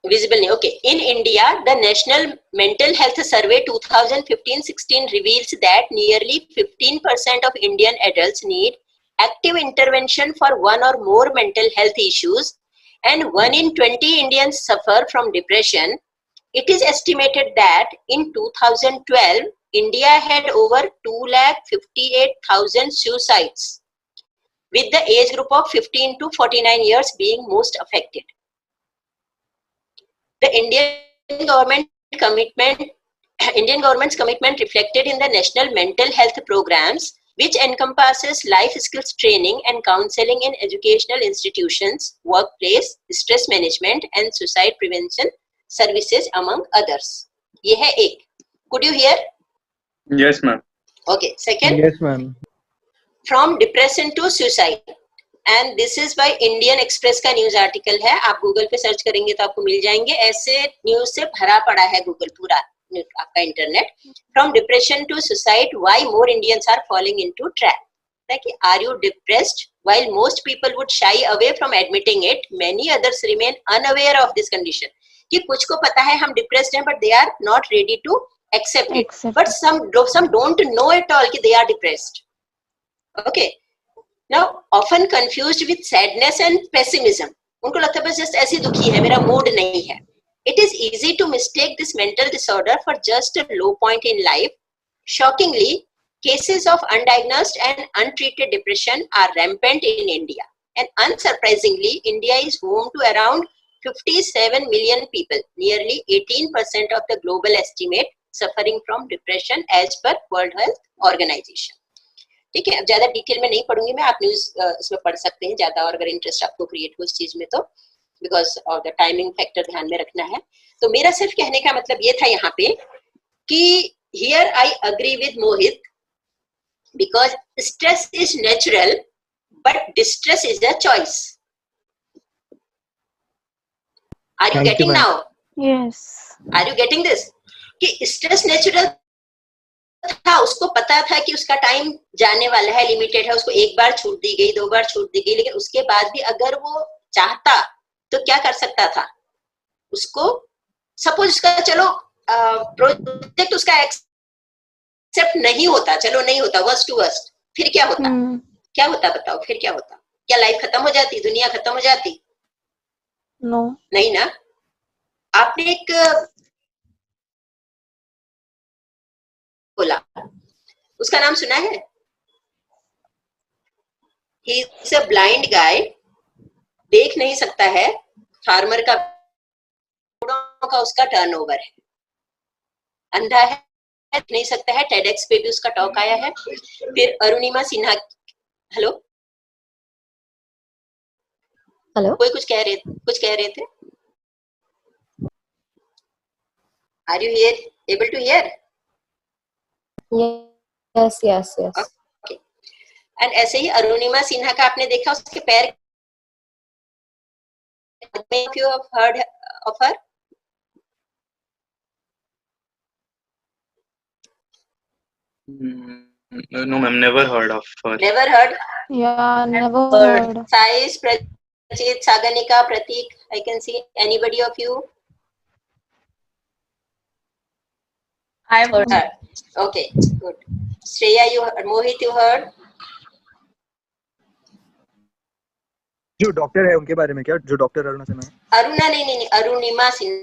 Visible नहीं. Okay. In India, the National Mental Health Survey 2015-16 reveals that nearly 15% of Indian adults need active intervention for one or more mental health issues, and 1 in 20 Indians suffer from depression. It is estimated that in 2012, India had over 258,000 suicides, with the age group of 15 to 49 years being most affected. The Indian government's commitment reflected in the national mental health programs, which encompasses life skills training and counseling in educational institutions, workplace, stress management, and suicide prevention services, among others. ये है एक. Could you hear? Yes, ma'am. Okay. Second, Yes, ma'am. from depression to suicide. And this is by Indian express का न्यूज आर्टिकल है. आप गूगल पे सर्च करेंगे तो आपको मिल जाएंगे. ऐसे न्यूज से भरा पड़ा है गूगल, पूरा आपका internet. From depression to suicide, why more Indians are falling into trap. Are you depressed? While most people would shy away from admitting it, many others remain unaware of this condition. कि कुछ को पता है हम डिप्रेस्ड हैं, but they are not ready to accept it. But some don't know at all कि they are depressed. Okay. Now, often confused with sadness and pessimism. उनको लगता है बस जस्ट ऐसी दुखी है, मेरा मूड नहीं है. It is easy to mistake this mental disorder for just a low point in life. Shockingly, cases of undiagnosed and untreated depression are rampant in India. And unsurprisingly, India is home to around 57 million people, nearly 18% of the global estimate, suffering from depression as per World Health Organization. ठीक है. अब ज्यादा डिटेल में नहीं पढ़ूंगी मैं, आप न्यूज इसमें पढ़ सकते हैं ज्यादा, और अगर इंटरेस्ट आपको क्रिएट हो इस चीज में तो, because of the timing factor ध्यान में रखना है. तो मेरा सिर्फ कहने का मतलब ये था यहाँ पे कि here I agree with Mohit, because stress is natural but distress is a choice. Are you getting now? Yes. Are you getting this? कि स्ट्रेस नेचुरल था, उसको पता था कि उसका टाइम जाने वाला है, लिमिटेड है, उसको एक बार छूट दी गई, 2 बार छूट दी गई, लेकिन उसके बाद भी अगर वो चाहता तो क्या कर सकता था? उसको सपोज उसका चलो प्रोजेक्ट उसका एक्सेप्ट नहीं होता, चलो नहीं होता, वर्स्ट टू वर्स्ट, फिर क्या होता? क्या होता बताओ, फिर क्या होता? क्या लाइफ खत्म हो जाती, दुनिया खत्म हो जाती? No. नहीं ना. आपने एक बोला, उसका नाम सुना है? He is a blind guy, देख नहीं सकता है, फार्मर का उसका टर्नओवर है, अंधा है, देख नहीं सकता है, टेडेक्स पे भी उसका टॉक आया है. फिर अरुणिमा सिन्हा, हेलो हेलो कोई कुछ कह रहे थे? Are you here, able to hear? Yes yes yes okay. And ऐसे ही अरुणिमा सिन्हा का आपने देखा, उसके पैर, you have heard of her? No, ma'am, never heard of her. Never heard? Yeah, never Heard. heard. Sais, Prachit, Saganika, Pratik, I can see. Anybody of you? I've heard. Heard. Okay, good. Shreya, you heard. Mohit, you heard? जो डॉक्टर है उनके बारे में क्या, जो डॉक्टर अरुणा सिन्हा है? अरुणा नहीं, अरुणिमा सिन्हा।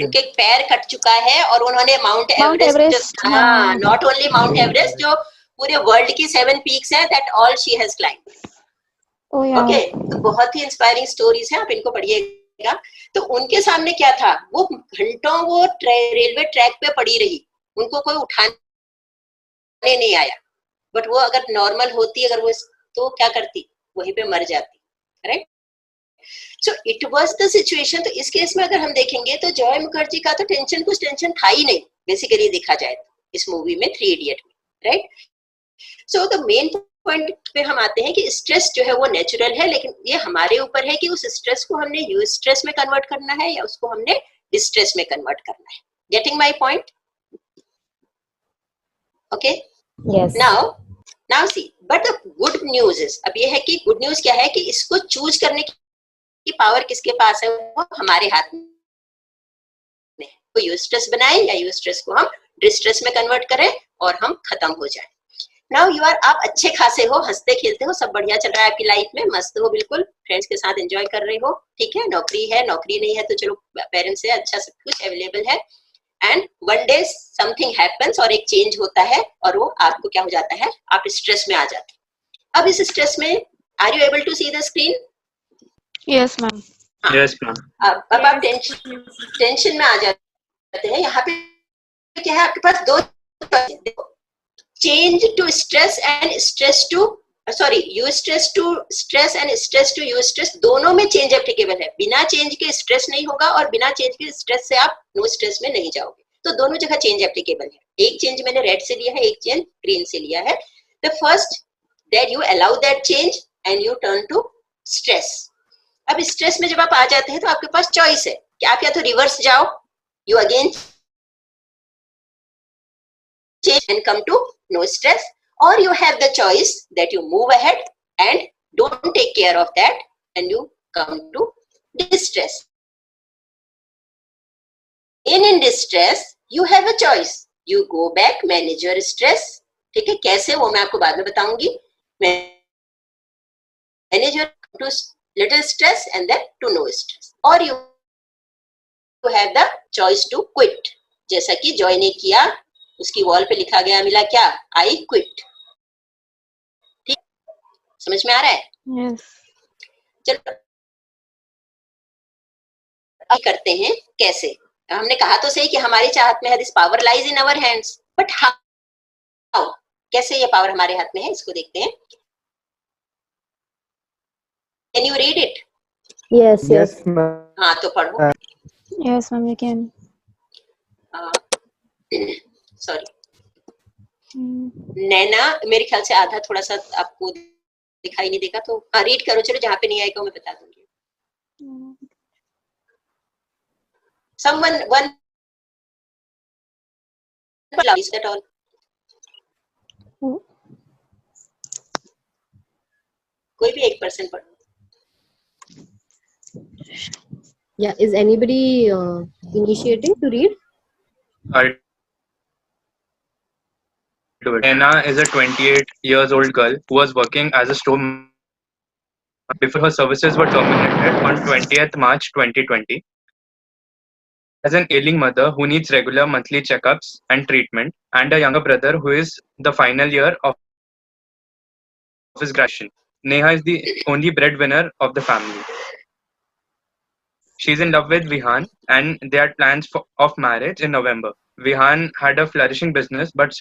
उनके पैर कट चुका है और उन्होंने माउंट एवरेस्ट, हाँ, नॉट ओनली माउंट एवरेस्ट, जो पूरे वर्ल्ड की 7 पीक्स है, that all she has climb. Okay, तो बहुत ही इंस्पायरिंग स्टोरीज हैं, आप इनको पढ़िएगा। तो उनके सामने क्या था, वो घंटों वो रेलवे ट्रैक पे पड़ी रही, उनको कोई उठाने नहीं आया, बट वो अगर नॉर्मल होती, अगर वो तो क्या करती, वहीं पे मर जाती, right? So it was the situation. तो इस केस में अगर हम देखेंगे तो जॉय मुखर्जी का तो कुछ टेंशन था ही नहीं, बेसिकली देखा जाए तो इस मूवी में, 3 इडियट में, right? So the main point पे हम आते हैं कि स्ट्रेस जो है वो नेचुरल है, लेकिन ये हमारे ऊपर है कि उस स्ट्रेस को हमने यूस्ट्रेस में कन्वर्ट करना है या उसको हमने डिस्ट्रेस में कन्वर्ट करना है। Getting my point? Okay, now see, but the good news is, अब ये है कि गुड न्यूज क्या है कि इसको चूज करने की पावर किसके पास है, वो हमारे हाथ में है। तो यूस्ट्रेस बनाए या यूस्ट्रेस को हम डिस्ट्रेस में कन्वर्ट करें और हम खत्म हो जाए। नाउ यू आर, आप अच्छे खासे हो, हंसते खेलते हो, सब बढ़िया चल रहा है आपकी लाइफ में, मस्त हो बिल्कुल, फ्रेंड्स के साथ एंजॉय कर रहे हो, ठीक है, नौकरी है, नौकरी नहीं है तो चलो पेरेंट्स से अच्छा सब कुछ अवेलेबल है, and one day something happens और एक चेंज होता है और वो आपको क्या हो जाता है, आप स्ट्रेस में आ जाते हैं। अब इस स्ट्रेस में, are you able to see the screen? Yes, ma'am. Yes, ma'am. अब आप टेंशन में आ जाते हैं। यहाँ पे क्या है, आपके पास 2 change to stress and stress to, sorry, eustress to stress and stress to eustress, दोनों में चेंज एप्लीकेबल है। बिना चेंज के स्ट्रेस नहीं होगा और बिना चेंज के स्ट्रेस से आप नो स्ट्रेस में नहीं जाओगे, तो दोनों जगह चेंज एप्लीकेबल है। एक चेंज मैंने रेड से लिया है, एक चेंज ग्रीन से लिया है। The first that you allow that change and you turn to stress. अब स्ट्रेस में जब आप आ जाते हैं तो आपके पास चॉइस है कि आप या तो रिवर्स जाओ, you again change and come to no stress, or you have the choice that you move ahead and don't take care of that and you come to distress. In distress you have a choice, you go back, manage your stress, ठीक है, कैसे वो मैं आपको बाद में बताऊंगी। manage your to little stress and then to no stress, or you have the choice to quit, जैसा कि जॉय ने किया, उसकी वॉल पे लिखा गया, मिला क्या, आई क्विट। ठीक, समझ में आ रहा है? Yes. चलो करते हैं कैसे। हमने कहा तो सही कि हमारी चाहत में है, this power lies in our hands, but how, कैसे ये पावर हमारे हाथ में है, इसको देखते हैं। Can you read it? Yes yes, हाँ तो पढ़ो। Yes, ma'am, you can. Sorry Naina, मेरे ख्याल से आधा थोड़ा सा आपको दिखाई नहीं देगा, तो हाँ रीड करो, चलो जहाँ पे नहीं आएगा मैं बता दूंगी। Someone one, is that all? कोई भी 1% पढ़ो। Yeah, is anybody initiating to read? I'll do it. Anna is a 28-year-old girl who was working as a store before her services were terminated on 20th March 2020. As an ailing mother who needs regular monthly checkups and treatment, and a younger brother who is the final year of his graduation, Neha is the only breadwinner of the family. She's in love with Vihan and they had plans of marriage in November. Vihan had a flourishing business but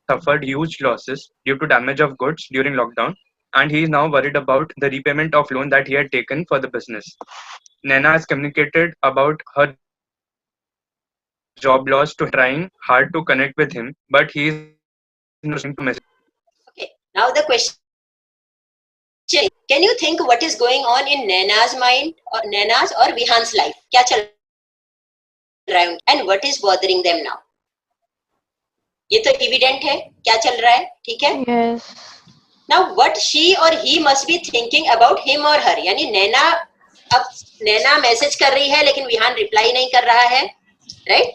suffered huge losses due to damage of goods during lockdown and he is now worried about the repayment of loan that he had taken for the business. Naina has communicated about her job loss to trying hard to connect with him, but he is not responding to message. Okay. Now the question: can you think what is going on in Naina's mind, or Naina's or Vihan's life? क्या चल रहा है and what is bothering them now? ये तो evident है क्या चल रहा है, ठीक है? Yes. Now what she or he must be thinking about him or her, यानी नैना, अब नैना मैसेज कर रही है लेकिन विहान रिप्लाई नहीं कर रहा है, राइट?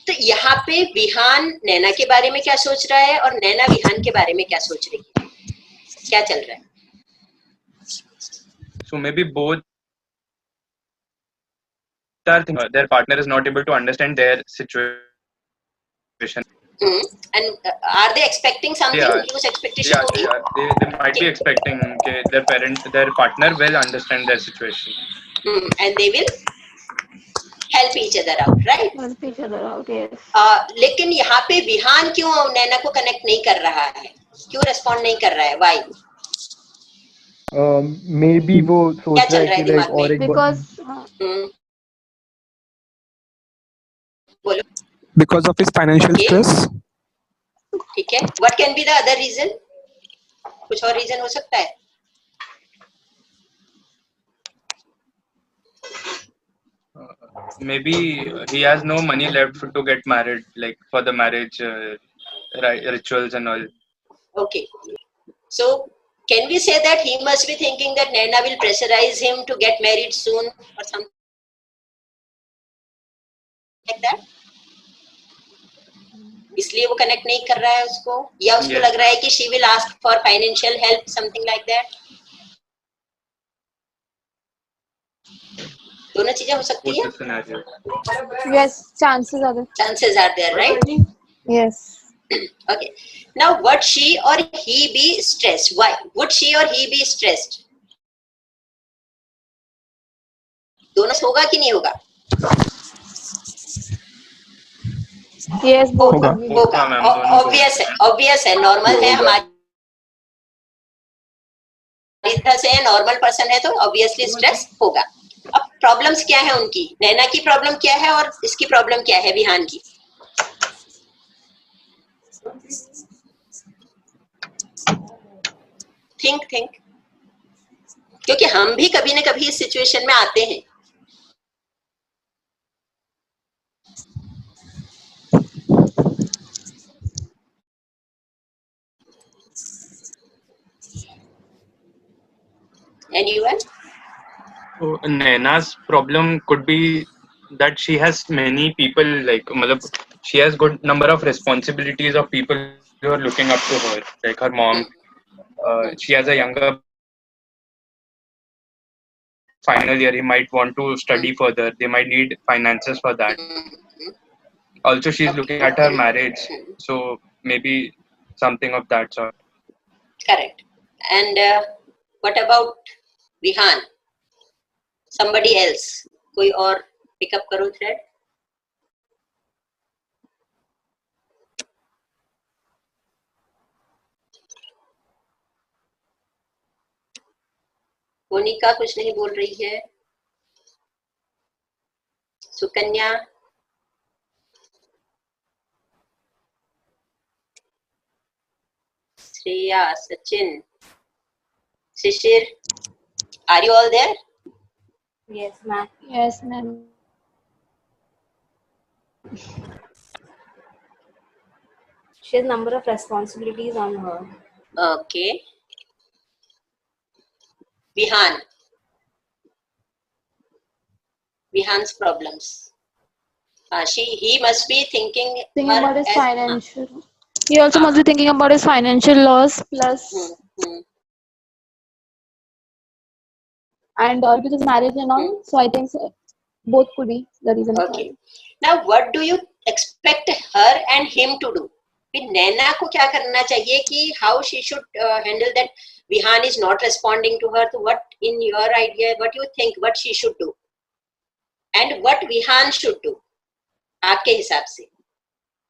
तो यहाँ पे विहान नैना के बारे में क्या सोच रहा है और नैना विहान के बारे में क्या सोच रही है, क्या चल रहा है? So maybe both are thinking their partner is not able to understand their situation. And are they expecting something? Yeah. कुछ expectation होगी? Yeah, they might be expecting that their partner will understand their situation. And they will help each other out, right? Help each other out, yes. लेकिन यहाँ पे विहान क्यों नैना को कनेक्ट नहीं कर रहा है, क्यों रेस्पॉन्ड नहीं कर रहा है, why? maybe वो सोच क्या रहा चल है रहा है कि दिमाग like और में? एक Because बोलो, because of his financial Okay. stress. ठीक है? What can be the other reason? कुछ और रीजन हो सकता है? Maybe he has no money left to get married, like for the marriage rituals and all. Okay. So can we say that he must be thinking that Naina will pressurize him to get married soon or something like that? इसलिए वो कनेक्ट नहीं कर रहा है उसको, या उसको Yes. लग रहा है कि she will ask for financial help, something like that? दोनों चीजें हो सकती What's है? the scenario? yes, chances are there. Chances are there, right? Yes. Okay. Now, would she or he be stressed? Why? Would she or he be stressed? दोनों होगा कि नहीं होगा? Yes, both होगा। will be. होगा, हाँ, ma'am, दोनों को ऑब्वियस है, नॉर्मल है, हमारी तरह से नॉर्मल पर्सन है तो ऑब्वियसली स्ट्रेस होगा। अब प्रॉब्लम्स क्या है उनकी? नैना की प्रॉब्लम क्या है और इसकी प्रॉब्लम क्या है विहान की? थिंक, क्योंकि हम भी कभी न कभी इस सिचुएशन में आते हैं। Anyone? So Naina's problem could be that she has many people, like matlab, she has good number of responsibilities of people who are looking up to her, like her mom. She has a younger final year, he might want to study further, they might need finances for that. Also she's looking at her marriage, so maybe something of that sort. Correct. And what about Vihaan? Somebody else? कोई और पिकअप करो थ्रेड? मोनिका कुछ नहीं बोल रही है। सुकन्या, श्रेया, सचिन, शिशिर, are you all there? Yes, ma'am. Yes, ma'am. She has number of responsibilities on her. Okay. Vihan's problems. He must be thinking Thinking her about his as- financial. He also must be thinking about his financial loss plus and with his marriage and all. So I think so, both could be the reason for Okay. it. Now, what do you expect her and him to do? फिर नैना को क्या करना चाहिए कि how she should handle that Vihan is not responding to her? So what in your idea, what you think, what she should do? And what Vihan should do? आपके हिसाब से,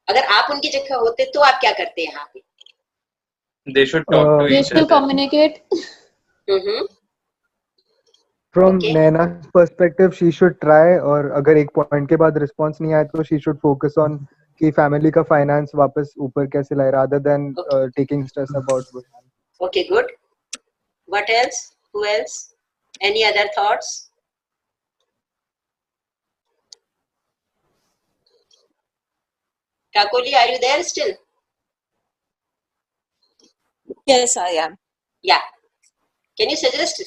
अगर आप उनकी जगह होते तो आप क्या करते यहाँ पे? They should talk to They each should other. communicate. Mm-hmm. From Okay. Naina's perspective, she should try, और अगर एक point के बाद response नहीं आए तो she should focus on कि family का finance वापस ऊपर कैसे लाए, rather than taking stress about it. Okay, good. What else? Who else? Any other thoughts? Kakoli, are you there still? Yes, I am. Yeah. Can you suggest?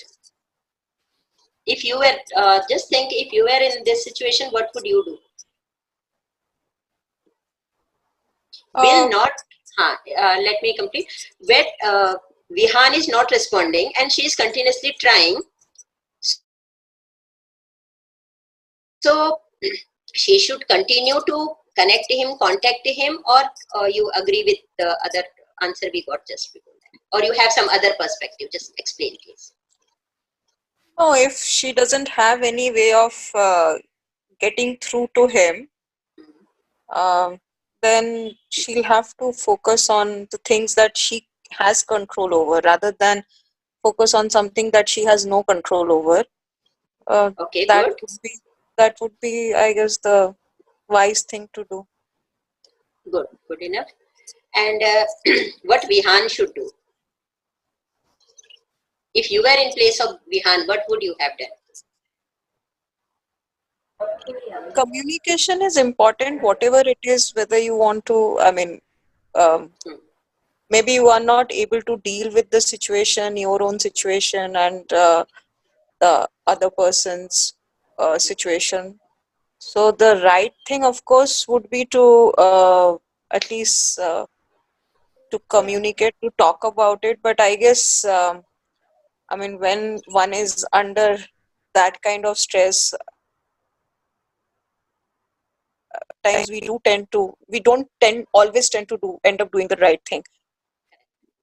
If you were, just think, if you were in this situation, what would you do? Will not, let me complete. Where Vihan is not responding and she is continuously trying. So she should continue to connect him, contact him, or you agree with the other answer we got just before that? Or you have some other perspective? Just explain, please. No, if she doesn't have any way of getting through to him, then she'll have to focus on the things that she has control over rather than focus on something that she has no control over. Okay, that good. That would be, I guess, the wise thing to do. Good, good enough. And what Vihan should do? If you were in place of Vihan, what would you have done? Communication is important, whatever it is, whether you want to, I mean, maybe you are not able to deal with the situation, your own situation, and the other person's situation. So the right thing, of course, would be to at least to communicate, to talk about it. But I guess, I mean, when one is under that kind of stress, times we don't always tend to end up doing the right thing.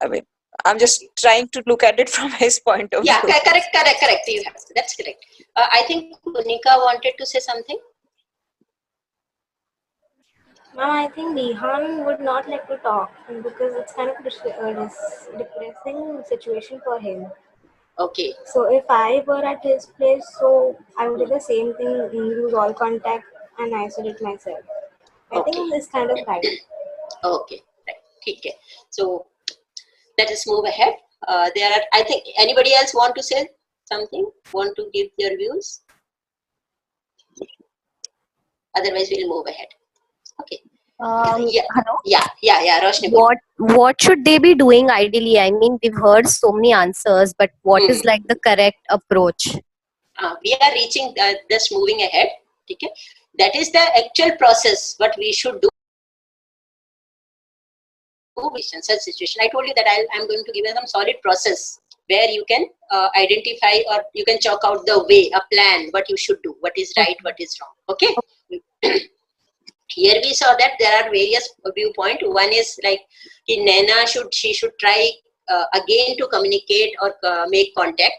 I mean, I'm just trying to look at it from his point of Yeah, view. correct. You have, that's correct. I think Kunika wanted to say something. Ma'am, I think Vihan would not like to talk because it's kind of depressing situation for him. Okay. So if I were at his place, so I would do the same thing, lose all contact and isolate myself. I Okay. think it's kind of right. Okay, right. Okay. So let us move ahead. There are, I think, anybody else want to say something? Want to give their views? Otherwise, we'll move ahead. Okay. Hello? Yeah, Roshni. bolo. What should they be doing ideally? I mean, we've heard so many answers, but what is like the correct approach? We are reaching, just moving ahead. Okay. That is the actual process, what we should do in such situation. I told you that I'm going to give you some solid process where you can identify, or you can chalk out the way, a plan, what you should do, what is right, what is wrong. Okay. Here we saw that there are various viewpoints. One is like Naina she should try again to communicate or make contact.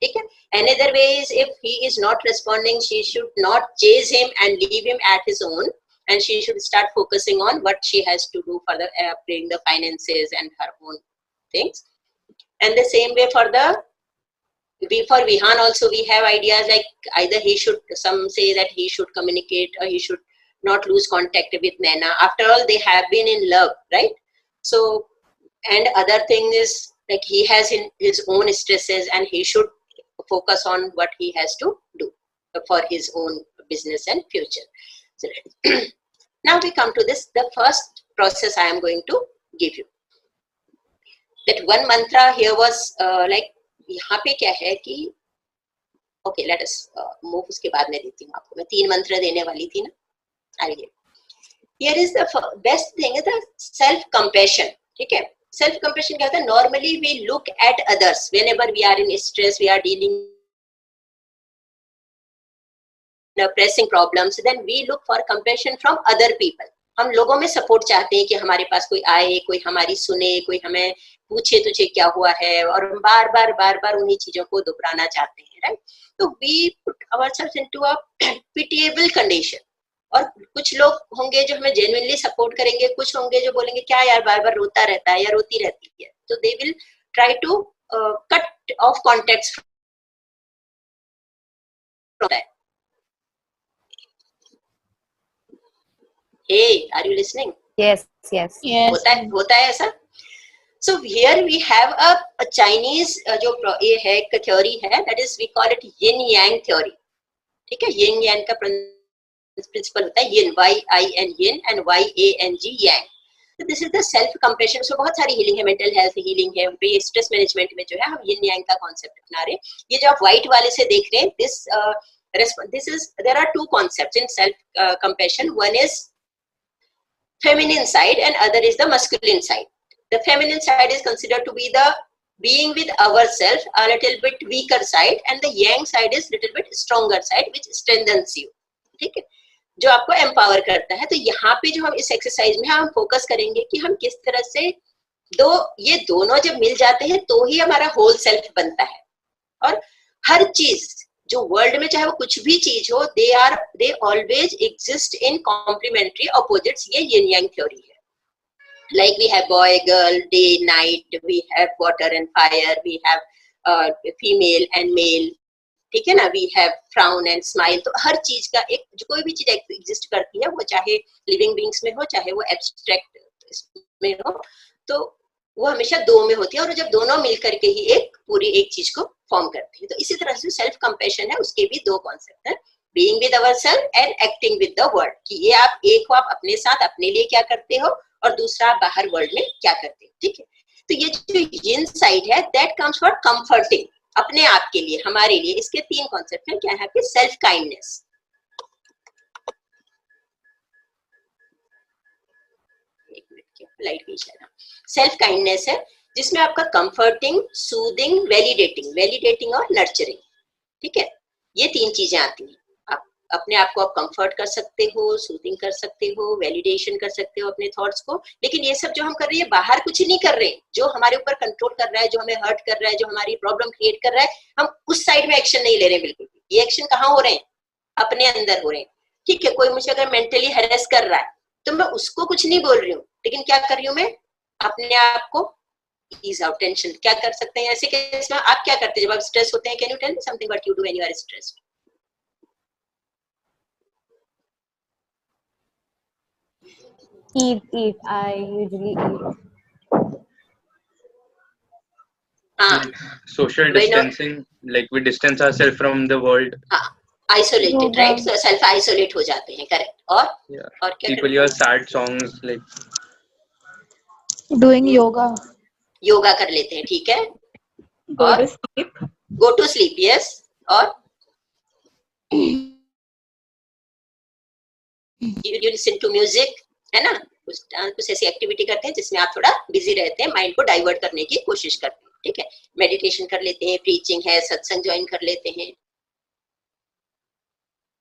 Okay. Another way is, if he is not responding, she should not chase him and leave him at his own, and she should start focusing on what she has to do for the paying the finances and her own things. And the same way for Vihan also, we have ideas like either he should, some say that he should communicate, or he should not lose contact with Naina. After all, they have been in love, right? So, and other thing is like he has his own stresses, and he should focus on what he has to do for his own business and future. So, now we come to this, the first process I am going to give you. That one mantra here was like, यहाँ पे क्या है कि okay, let us move, उसके बाद मैं देती हूँ आपको, मैं 3 मंत्र देने वाली थी ना. Here is the best thing is the self compassion. ठीक है, self compassion क्या होता है? Normally we look at others whenever we are in stress, we are dealing pressing problems, then we look for compassion from other people. हम लोगों में सपोर्ट चाहते हैं कि हमारे पास कोई आए, कोई हमारी सुने, कोई हमें पूछे तुझे क्या हुआ है, और हम बार बार उन्हीं चीजों को दोहराना चाहते हैं, राइट? तो we put ourselves into a pitiable condition. और कुछ लोग होंगे जो हमें जेन्युइनली सपोर्ट करेंगे, कुछ होंगे जो बोलेंगे क्या यार बार बार रोता रहता है या रोती रहती है, So they will try to cut off contacts from that. Hey, are you listening? Yes. होता है ऐसा. So here we have a Chinese जो ये है एक theory है, that is we call it yin yang theory. ठीक है, yin yang का principle होता है yin, Y-I-N yin and Y-A-N-G yang. So this is the self compassion. So बहुत सारी healing है, mental health healing है, stress management में जो है हम yin yang का concept अपना रहे. ये जो आप white वाले से देख रहे हैं, this is there are two concepts in self compassion. One is feminine side and other is the masculine side. The feminine side is considered to be the being with ourselves, a little bit weaker side, and the yang side is little bit stronger side, which strengthens you. ठीक है, जो आपको empower करता है. तो यहाँ पे जो हम इस एक्सरसाइज में हम फोकस करेंगे कि हम किस तरह से ये दोनों जब मिल जाते हैं तो ही हमारा होल सेल्फ बनता है. और हर चीज जो वर्ल्ड में चाहे वो कुछ भी चीज हो, they always exist in complementary opposites. ये yin yang theory है. Like we have boy, girl, day, night, we have water and fire, we have female and male, ठीक है ना, we have frown and smile. तो हर चीज का एक जो कोई भी चीज एग्जिस्ट करती है, वो चाहे लिविंग बींग्स में हो चाहे वो एब्स्ट्रैक्ट में हो, तो वो हमेशा दो में होती है, और जब दोनों मिल करके ही एक पूरी एक चीज को फॉर्म करती है. तो इसी तरह से सेल्फ कंपैशन है, उसके भी दो कॉन्सेप्ट है, being with ourself and acting with the world. कि ये आप एक हो, आप अपने साथ अपने लिए क्या करते हो, और दूसरा आप बाहर वर्ल्ड में क्या करते हो. ठीक है, तो ये जो यिन साइड है, दैट कम्स फॉर कंफर्टिंग, अपने आप के लिए, हमारे लिए. इसके तीन कॉन्सेप्ट हैं. क्या है कि सेल्फ काइंडनेस, लाइट भी है, सेल्फ काइंडनेस है, जिसमें आपका कंफर्टिंग, सूदिंग, वैलिडेटिंग और नर्चरिंग. ठीक है, ये तीन चीजें आती हैं. आप अपने आप को आप कंफर्ट कर सकते हो, सूदिंग कर सकते हो, वैलिडेशन कर सकते हो अपने थॉट्स को. लेकिन ये सब जो हम कर रहे हैं, बाहर कुछ नहीं कर रहे हैं. जो हमारे ऊपर कंट्रोल कर रहा है, जो हमें हर्ट कर रहा है, जो हमारी प्रॉब्लम क्रिएट कर रहा है, हम उस साइड में एक्शन नहीं ले रहे हैं बिल्कुल भी. ये एक्शन कहाँ हो रहे हैं, अपने अंदर हो रहे हैं. ठीक है, कोई मुझे अगर मेंटली हैरेस कर रहा है तो मैं उसको कुछ नहीं बोल रही हूँ, लेकिन क्या कर रही हूँ मैं, अपने आप को ईज आउट टेंशन. क्या कर सकते हैं ऐसे केस में, आप क्या करते हैं जब आप स्ट्रेस होते हैं? Can you tell me something what you do when you are stressed? Eat. I usually eat. Social distancing, like we distance ourselves from the world. Isolated, right? So self isolate हो जाते हैं, correct. और क्या people hear sad songs, like doing yoga. Yoga कर लेते हैं, ठीक है. Go to sleep, yes. और you listen to music, है ना, कुछ ऐसी एक्टिविटी करते हैं जिसमें आप थोड़ा बिजी रहते हैं, माइंड को डाइवर्ट करने की कोशिश करते हैं. ठीक है, मेडिटेशन कर लेते हैं, प्रीचिंग है, सत्संग ज्वाइन कर लेते हैं,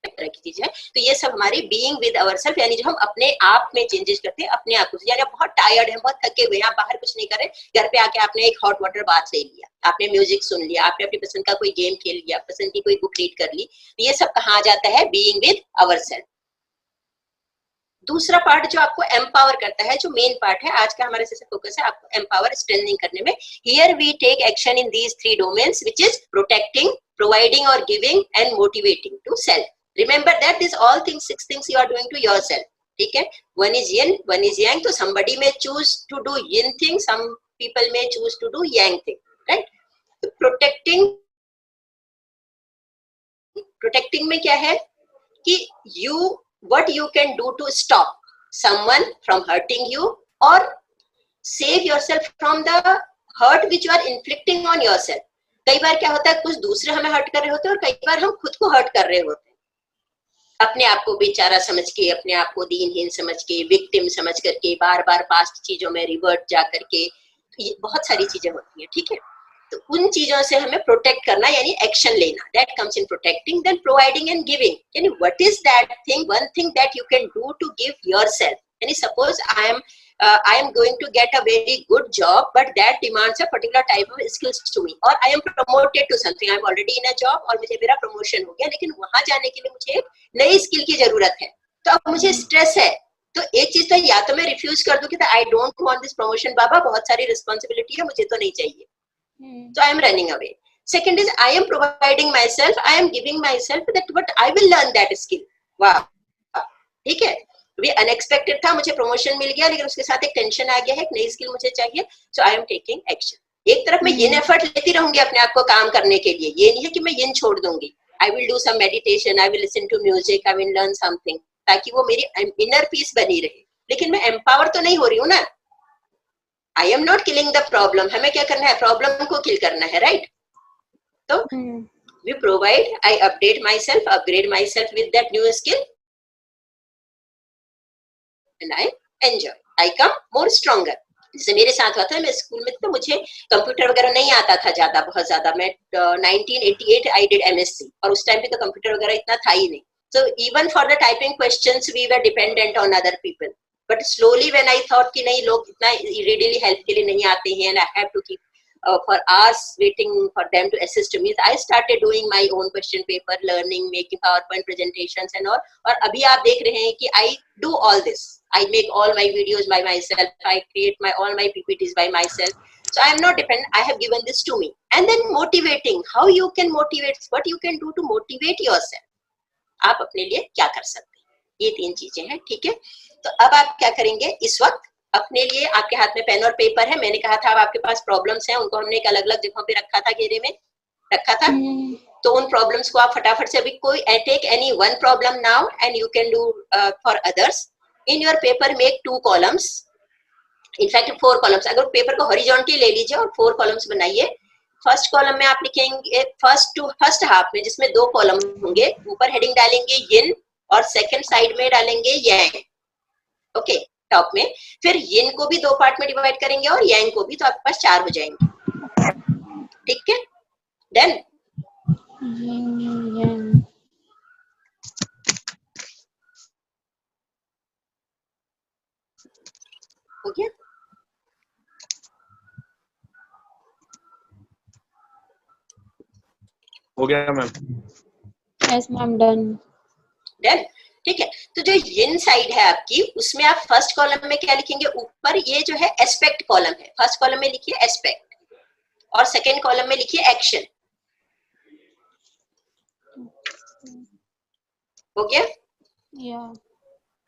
तरह की चीज है. तो ये सब हमारी बीइंग विद अवरसेल्फ, यानी जो हम अपने आप में चेंजेस करते हैं, अपने आप को. यानी आप बहुत टायर्ड हैं, बहुत थके हुए हैं, आप बाहर कुछ नहीं कर रहे, घर पे आके आपने एक हॉट वाटर बाथ ले लिया, आपने म्यूजिक सुन लिया, आपने अपनी पसंद का कोई गेम खेल लिया, पसंद की कोई बुक रीड कर ली. ये सब कहाँ आ जाता है, बीइंग विद अवरसेल्फ. दूसरा पार्ट जो आपको एम्पावर करता है, जो मेन पार्ट है आज का हमारे से फोकस है, आपको एम्पावर स्ट्रेंथनिंग करने में. Here we take action in these three domains, which is protecting, providing और giving and motivating to self. Remember that these all things, 6 things you are doing to yourself. ठीक है, one is yin, one is yang. तो somebody may choose to do yin thing, some people may choose to do yang thing, right? तो protecting में क्या है कि what you can do to stop someone from hurting you or save yourself from the hurt which you are inflicting on yourself. कई बार क्या होता है, कुछ दूसरे हमें हर्ट कर रहे होते हैं और कई बार हम खुद को हर्ट कर रहे होते हैं, अपने आप को बेचारा समझ के, अपने आप को दीनहीन समझ के, विक्टिम समझ करके, बार बार पास्ट चीजों में रिवर्ट जा करके. ये बहुत सारी चीजें होती हैं. ठीक है, तो उन चीजों से हमें प्रोटेक्ट करना, यानी एक्शन लेना. That comes in protecting. Then providing and giving, यानी what is that thing, one thing that you can do to give yourself. यानी suppose I am going to get a very good job, but that demands a particular type of skills to me. Or I am promoted to something. I am already in a job और मुझे मेरा promotion हो गया, लेकिन वहां जाने के लिए मुझे एक नई स्किल की जरूरत है. तो अब मुझे स्ट्रेस है, तो एक चीज था, या तो मैं रिफ्यूज कर दूं कि I don't want this promotion बाबा, बहुत सारी रिस्पॉन्सिबिलिटी है, मुझे तो नहीं चाहिए, so I am running away. Second is I am providing myself, I am giving myself that what I will learn that skill. वाह, ठीक है, ये अनएक्सपेक्टेड था, मुझे प्रमोशन मिल गया, लेकिन उसके साथ एक टेंशन आ गया है, एक नई स्किल मुझे चाहिए, सो आई एम टेकिंग एक्शन। एक तरफ मैं ये एफर्ट लेती रहूंगी अपने आप को काम करने के लिए, ये नहीं है कि मैं ये छोड़ दूंगी। I will do some meditation, I will listen to music, I will learn something, ताकि वो मेरी इनर पीस बनी रहे, लेकिन मैं एम्पावर तो नहीं हो रही हूँ ना। I am not killing the problem, हमें क्या करना है, प्रॉब्लम को किल करना है, राइट? तो we provide, I update myself, upgrade myself with that new skill and I enjoy, I come more stronger. जैसे मेरे साथ हुआ था, मैं स्कूल में तो मुझे कंप्यूटर वगैरह नहीं आता था ज्यादा, बहुत ज्यादा। मैं 1988 आई डिड एमएससी, और उस टाइम पे तो कंप्यूटर वगैरह इतना था ही नहीं। So even for the typing questions we were dependent on other people, but slowly when I thought कि नहीं, लोग इतना रेडिली हेल्प के लिए नहीं आते हैं, and I have to keep for hours waiting for them to assist me, I started doing my own question paper, learning, making PowerPoint presentations and all. और अभी आप देख रहे हैं कि I do all this, I make all my videos by myself, I create all my PPTs by myself, so I am not dependent, I have given this to me. And then motivating, how you can motivate, what you can do to motivate yourself, आप अपने लिए क्या कर सकते हैं, ये 3 चीजें हैं, ठीक है? तो अब आप क्या करेंगे, इस वक्त अपने लिए आपके हाथ में पेन और पेपर है। मैंने कहा था अब आपके पास प्रॉब्लम्स हैं, उनको हमने एक अलग अलग जगहों पे रखा था, घेरे में रखा था, तो उन प्रॉब्लम्स को आप फटाफट से, अभी कोई take any one problem now and you can do for others. In your paper make 2 columns, in fact 4 columns, अगर पेपर को हॉरिजॉन्टली ले लीजिए और 4 कॉलम्स बनाइए। फर्स्ट कॉलम में आप लिखेंगे फर्स्ट हाफ में, जिसमें 2 कॉलम होंगे, ऊपर हेडिंग डालेंगे यिन और सेकंड साइड में डालेंगे यांग, ओके, टॉप में। फिर यिन को भी 2 पार्ट में डिवाइड करेंगे और यांग को भी, तो आपके पास 4 हो जाएंगे, ठीक है? डन? हो गया? हो गया ma'am. Yes, ma'am, done. Done, ठीक है। तो जो यिन साइड है आपकी, उसमें आप फर्स्ट कॉलम में क्या लिखेंगे, ऊपर ये जो है एस्पेक्ट कॉलम है, फर्स्ट कॉलम में लिखिए एस्पेक्ट और सेकंड कॉलम में लिखिए एक्शन। हो गया? Yeah.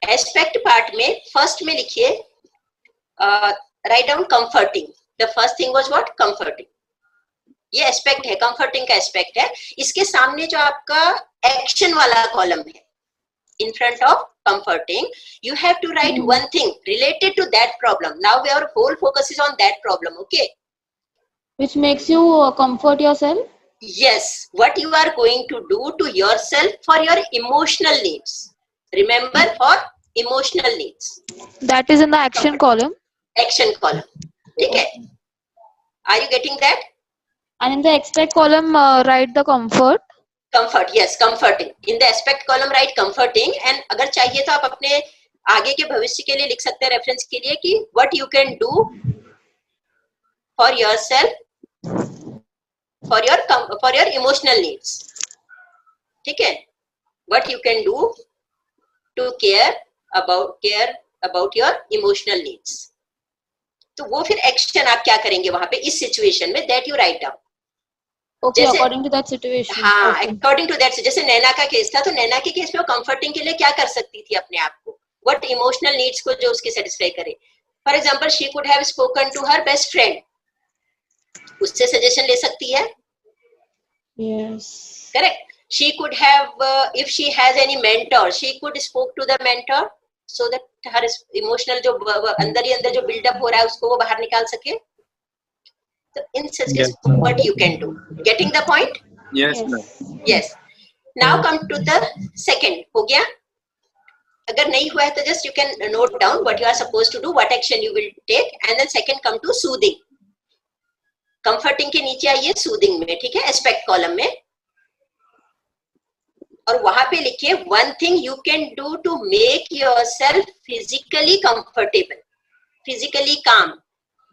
एस्पेक्ट पार्ट में फर्स्ट में लिखिए, write down comforting, the first thing was what, comforting. ये एस्पेक्ट है, कंफर्टिंग का एस्पेक्ट है। इसके सामने जो आपका एक्शन वाला कॉलम है, in front of comforting, you have to write one thing related to that problem. Now our whole focus is on that problem, okay? Which makes you comfort yourself? Yes, what you are going to do to yourself for your emotional needs. Remember, for emotional needs. That is in the action column. Action column, ठीक है? Are you getting that? And in the expect column, write the comfort. Comfort, yes, comforting. In the aspect column write comforting, and अगर चाहिए तो आप अपने आगे के भविष्य के लिए लिख सकते हैं, रेफरेंस के लिए, कि what you can do for yourself for your emotional needs, ठीक है? What you can do to care about your emotional needs. तो वो फिर एक्शन आप क्या करेंगे वहां पे इस सिचुएशन में, that you write down. Okay, according to that situation. हाँ, Okay. According to that. जैसे नैना का केस था, तो नैना के केस में वो कंफर्टिंग के लिए क्या कर सकती थी अपने आप को, व्हाट इमोशनल नीड्स को जो उसकी सेटिस्फाई करे। For example, she could have spoken to her best friend, उससे सजेशन ले सकती है, Yes. Correct? She could have, if she has any mentor, she could spoke to the mentor so that her emotional जो अंदर ही अंदर जो बिल्डअप हो रहा है उसको वो बाहर निकाल सके। So in such case, what you can do, getting the point? Yes, Yes. ma'am. Yes. Now come to the second. हो गया? अगर नहीं हुआ है तो just you can note down what you are supposed to do, what action you will take, and then second come to soothing. Comforting के नीचे आइए soothing में, ठीक है? Aspect column में, और वहां पे लिखिए one thing you can do to make yourself physically comfortable, physically calm,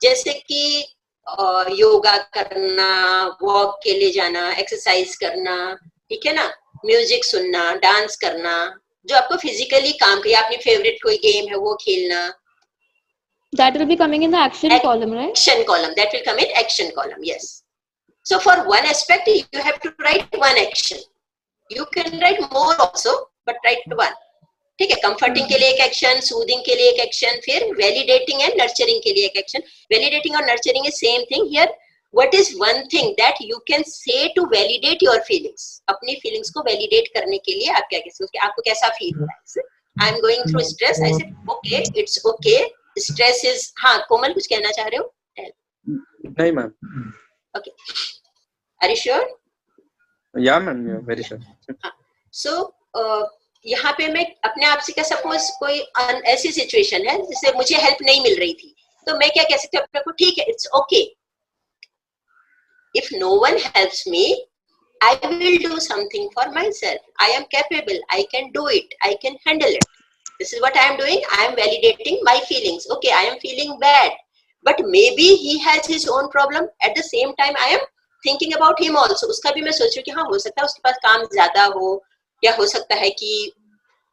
जैसे कि योगा करना, वॉक के लिए जाना, एक्सरसाइज करना, ठीक है ना, म्यूजिक सुनना, डांस करना, जो आपको फिजिकली काम करे, अपनी फेवरेट कोई गेम है वो खेलना, That will be coming in the action column, right? action column, that will come in action column. Yes. So for one aspect you have to write one action. You can write more also, but write one. ठीक है, कंफर्टिंग के लिए एक एक्शन, सूदिंग के लिए एक एक्शन, फिर वैलिडेटिंग एंड नर्चरिंग के लिए एक एक्शन. वैलिडेटिंग और nurturing is same thing. Here what is one thing that you can say to validate your feelings. अपनी फीलिंग्स को वैलिडेट करने के लिए आप क्या कह सकते हो, आपको कैसा फील हो रहा है. I am going through stress. I said okay, it's okay, stress is. हाँ कोमल कुछ कहना चाह रहे हो? नहीं ma'am. Okay, are you sure? Yeah ma'am, very sure. So यहाँ पे मैं अपने आप से क्या, सपोज कोई ऐसी सिचुएशन है जिससे मुझे हेल्प नहीं मिल रही थी, तो मैं क्या कह सकती हूँ अपने को, ठीक है, it's okay, if no one helps me I will do something for myself. I am capable, I can do it, I can handle it. This is what I am doing. I am validating my feelings. Okay, I am feeling bad, but maybe he has his own problem. At the same time, I am thinking about him also. उसका भी मैं सोच रही हूँ कि हाँ हो सकता है उसके पास काम ज्यादा हो, या हो सकता है कि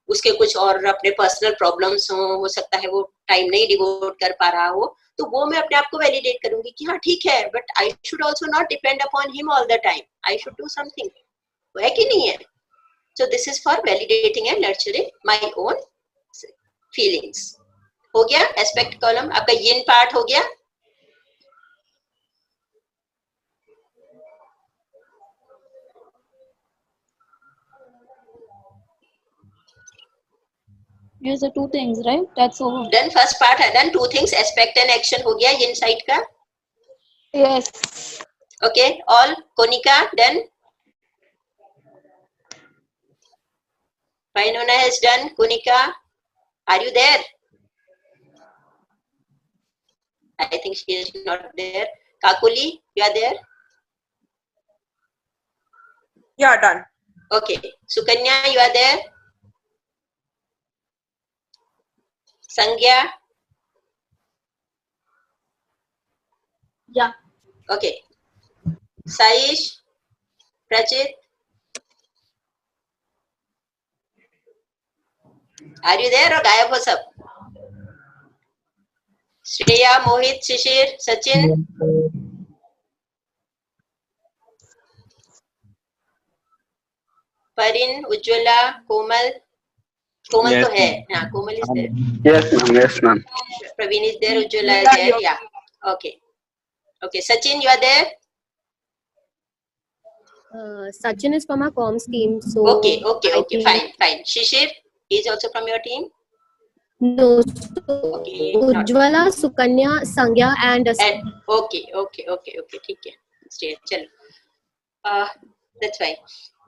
उसके कुछ और अपने पर्सनल प्रॉब्लम्स हो सकता है वो टाइम नहीं डिवोट कर पा रहा हो, तो वो मैं अपने आप को वैलिडेट करूंगी कि हाँ ठीक है, but I should also not depend upon him all the time. I should do something. है कि नहीं है? So this is for validating and nurturing my own feelings. हो गया एस्पेक्ट कॉलम आपका, यिन पार्ट हो गया. Yes, the two things, right? That's over. Done first part, done two things, aspect and action हो गया yin side का. Yes. Okay, all. Konika done. Painona has done. Konika, are you there? I think she is not there. Kakuli, you are there? Yeah, done. Okay. Sukanya, you are there? Sangya? Yeah. Okay. Saish? Prachit? Are you there or गायब हो सब? श्रेया, मोहित, शिशिर, सचिन? परिन, उज्ज्वला, कोमल? कोमल Yes, तो है, ma'am. हाँ कोमल is there. Yes, ma'am. Yes, ma'am. Praveen is there, Ujjwala is there, yeah. Okay. Okay, Sachin, you are there? Sachin is from our comms team, so Okay, okay, I okay, think- fine, fine. Shishir, he is also from your team? No, so Okay, not. Ujjwala, Sukanya, Sangya, and And, okay, okay, okay, okay, ठीक है. Stay, चलो. That's fine.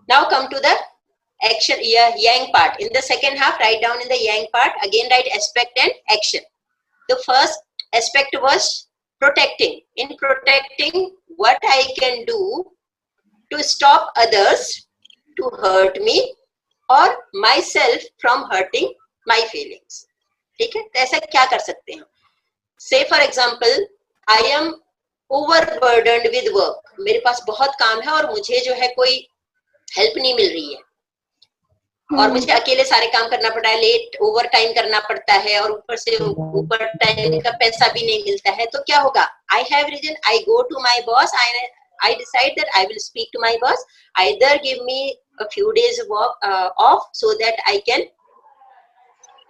Now come to the action, yang part. In the second half, write down in the yang part, again write aspect and action. The first aspect was protecting. In protecting, what I can do to stop others to hurt me or myself from hurting my feelings. ठीक है, तो ऐसा क्या कर सकते हैं? Say for example, I am overburdened with work. मेरे पास बहुत काम है और मुझे जो है कोई हेल्प नहीं मिल रही है, और मुझे अकेले सारे काम करना पड़ रहा है, लेट ओवर टाइम करना पड़ता है, और ऊपर से ओवर टाइम का पैसा भी नहीं मिलता है. तो क्या होगा? I have reason, I go to my boss, I decide that I will speak to my boss. Either give me a few days off so that I can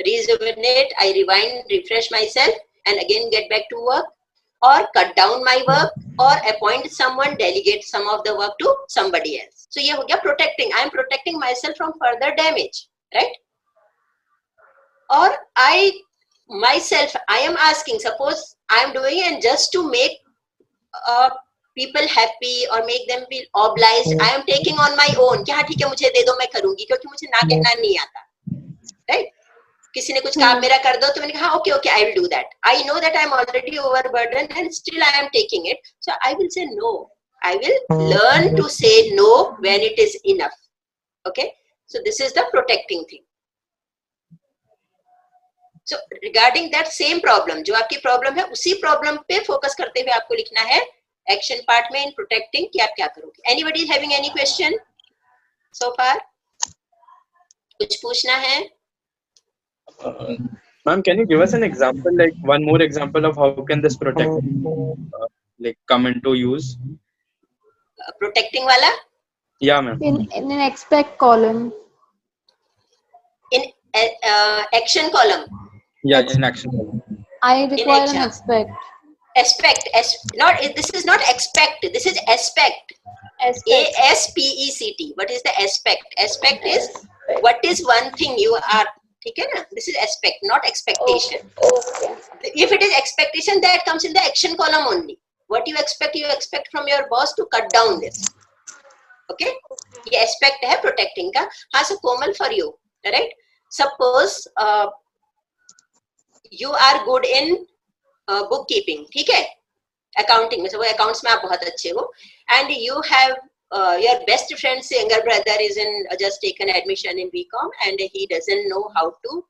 rejuvenate, I rewind, refresh myself, and again get back to work, or cut down my work, or appoint someone, delegate some of the work to somebody else. So ये हो गया protecting. I am protecting myself from further damage, right? Or myself, I am asking, suppose I am doing, and just to make people happy or make them feel obliged, I am taking on my own कि हाँ ठीक है मुझे दे दो मैं करूंगी, क्योंकि मुझे ना कहना नहीं आता, right? किसी ने कुछ काम मेरा कर दो तो मैंने कहा okay, okay, I will do that. I know that I am already overburdened and still I am taking it, so I will say no. I will learn to say no when it is enough. Okay, so this is the protecting thing. So regarding that same problem, जो आपकी problem है उसी problem पे focus करते हुए आपको लिखना है action part में in protecting कि आप क्या करोगे. Anybody having any question so far? कुछ पूछना है? Ma'am, can you give us an example, like one more example of how can this like come into use? Protecting वाला In an expect column. in action column. Yeah, in action. I require an exam. expect. Not this is not expect. This is aspect. ASPECT. What is the aspect? Aspect is what is one thing you are. ठीक है ना? This is aspect, not expectation. Okay. If it is expectation, that comes in the action column only. What you expect from your boss to cut down this. Okay? ये aspect है protecting का. हाँ, so Komal, for you, right? Suppose you are good in bookkeeping, ठीक है? Accounting में, so accounts में आप बहुत अच्छे हो, and you have your best friend's younger brother is in just taken admission in BCom and he doesn't know how to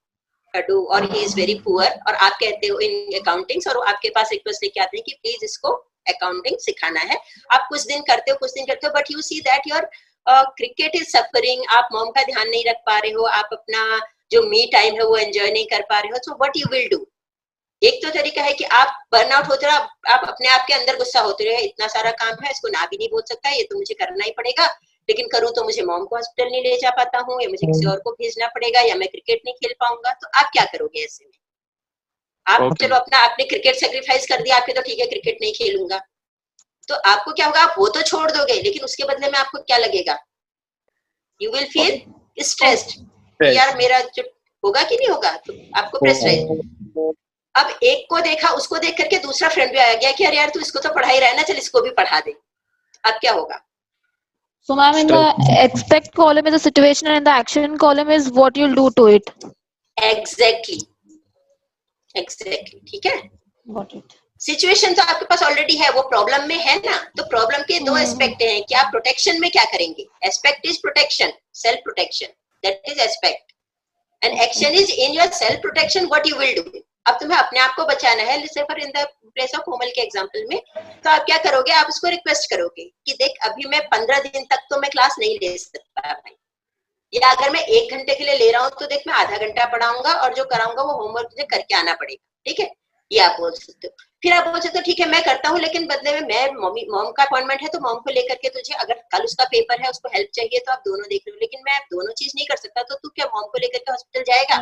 do, or he is very poor, और आप कहते हो in accounting, और आपके पास रिक्वेस्ट लेके आते हैं कि प्लीज इसको अकाउंटिंग सिखाना है. आप कुछ दिन करते हो, but you see that your cricket is suffering. आप मॉम का ध्यान नहीं रख पा रहे हो, आप अपना जो मी टाइम है वो एंजॉय नहीं कर पा रहे हो. So what you will do? एक तो तरीका है कि आप बर्नआउट होते रहो, आप अपने आप के अंदर गुस्सा होते रहे, इतना सारा काम है, इसको ना भी नहीं बोल सकता, ये तो मुझे करना ही पड़ेगा, लेकिन करूं तो मुझे मॉम को हॉस्पिटल नहीं ले जा पाता हूँ, या मुझे किसी और को भेजना पड़ेगा, या मैं क्रिकेट नहीं खेल पाऊंगा. तो आप क्या करोगे ऐसे में? आप चलो आपने क्रिकेट सेक्रीफाइस कर दिया, आपके तो ठीक है क्रिकेट नहीं खेलूंगा, तो आपको क्या होगा? आप वो तो छोड़ दोगे, लेकिन उसके बदले में आपको क्या लगेगा? You will feel stressed. यार मेरा जो होगा कि नहीं होगा, तो आपको प्रेशराइज. अब एक को देखा, उसको देख करके दूसरा फ्रेंड भी आ गया कि अरे यार तू इसको तो पढ़ा ही रहा है ना, चल इसको भी पढ़ा दे. अब क्या होगा? So, ma'am, in the expect column is the situation and the action column is what you'll do to it. Exactly. ठीक है? Got it. सिचुएशन तो आपके पास ऑलरेडी है, वो प्रॉब्लम में है ना, तो प्रॉब्लम के दो एस्पेक्ट हैं कि आप प्रोटेक्शन में क्या करेंगे. Aspect is protection, self protection, that is aspect, and action is in your self protection, what you will do. अब तुम्हें अपने आप को बचाना है, जैसे for in the place of Komal के एग्जांपल में, तो आप क्या करोगे? आप उसको रिक्वेस्ट करोगे कि देख अभी मैं 15 दिन तक तो मैं क्लास नहीं ले सकता भाई, या अगर मैं 1 घंटे के लिए ले रहा हूँ तो देख मैं आधा घंटा पढ़ाऊंगा और जो कराऊंगा वो होमवर्क मुझे करके आना पड़ेगा. ठीक है, ये आप बोल सकते हो. फिर आप बोल सकते हो ठीक है मैं करता हूँ, लेकिन बदले में मैं मॉम का अपॉइंटमेंट है तो मॉम को लेकर के तुझे, अगर कल उसका पेपर है उसको हेल्प चाहिए तो आप दोनों देख लो, लेकिन मैं दोनों चीज नहीं कर सकता, तो तू क्या मॉम को लेकर के हॉस्पिटल जाएगा?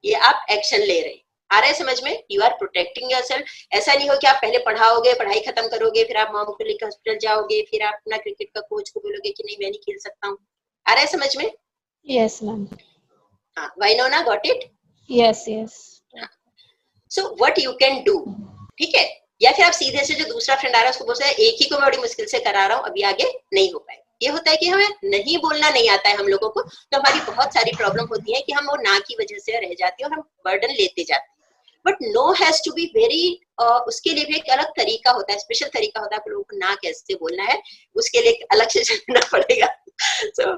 ये आप एक्शन ले रहे हैं. आ रहा है समझ में? You are protecting yourself. ऐसा नहीं हो कि आप पहले पढ़ाओगे, पढ़ाई खत्म करोगे, फिर आप मॉम को लेकर हॉस्पिटल जाओगे, फिर आप अपना क्रिकेट का कोच को बोलोगे कि नहीं मैं नहीं खेल सकता हूँ. आ रहा है समझ में? Yes, ma'am. हाँ, Vainona got it? Yes, yes. So what you can do, ठीक है? या फिर आप सीधे से जो दूसरा फ्रेंड आ रहा है उसको बोलते हैं एक ही को मैं बड़ी मुश्किल से करा रहा हूँ, अभी आगे नहीं हो पाएगा. ये होता है कि हमें नहीं बोलना नहीं आता है हम लोगों को, तो हमारी बहुत सारी प्रॉब्लम होती है कि हम वो ना की वजह से रह जाते हैं और हम बर्डन लेते जाते हैं. But no has to be very, उसके लिए भी एक अलग तरीका होता है, स्पेशल तरीका होता है आप लोगों को ना कैसे बोलना है, उसके लिए अलग से जानना पड़ेगा. So,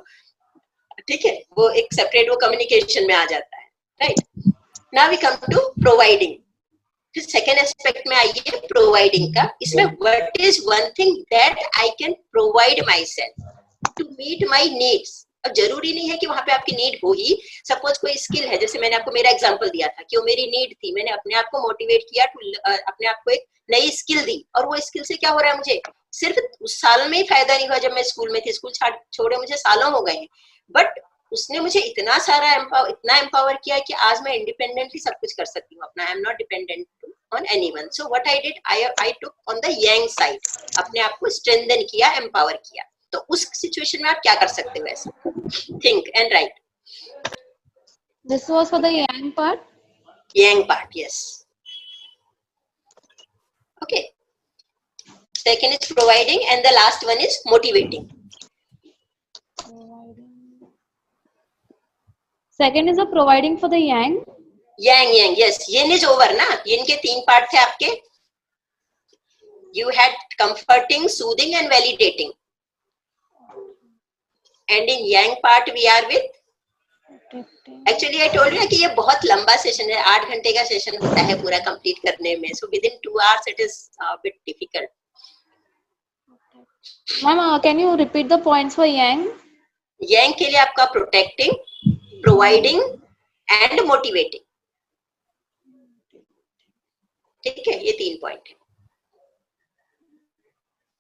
ठीक है, वो एक सेपरेट वो कम्युनिकेशन में आ जाता है. Right, now we come to providing. फिर सेकेंड एस्पेक्ट में आइए प्रोवाइडिंग का. इसमें what is one thing that I can provide myself to meet my needs. अब जरूरी नहीं है कि वहां पे आपकी नीड हो ही. सपोज कोई स्किल है, जैसे मैंने आपको मेरा एग्जांपल दिया था कि वो मेरी नीड थी, मैंने अपने आप को मोटिवेट किया, अपने आप को एक नई स्किल दी, और वो स्किल से क्या हो रहा है, मुझे सिर्फ उस साल में ही फायदा नहीं हुआ जब मैं स्कूल में थी, स्कूल छोड़े मुझे सालों हो गए हैं, बट उसने मुझे इतना सारा इतना एम्पावर किया कि आज मैं इंडिपेंडेंटली सब कुछ कर सकती हूँ अपना. I am not dependent on anyone. So what I did, I took on the Yang side, अपने आप को स्ट्रेंथन किया, एम्पावर किया. तो उस सिचुएशन में आप क्या कर सकते हो ऐसा? Think and right. This was for the yang part. Yang part, yes. Okay. Second is providing, and the last one is motivating. Second is the providing for the yang. Yang, yes. Yin is over ना. Yin के 3 पार्ट थे आपके. You had comforting, soothing, and validating. And in yang part we are with. Actually I told you कि ये बहुत लंबा सेशन है, 8 घंटे का सेशन होता है पूरा कंप्लीट करने में. So within 2 hours it is a bit difficult. Ma'am, can you repeat the points for yang? yang के लिए आपका protecting, providing and motivating. ठीक है, ये 3 पॉइंट है.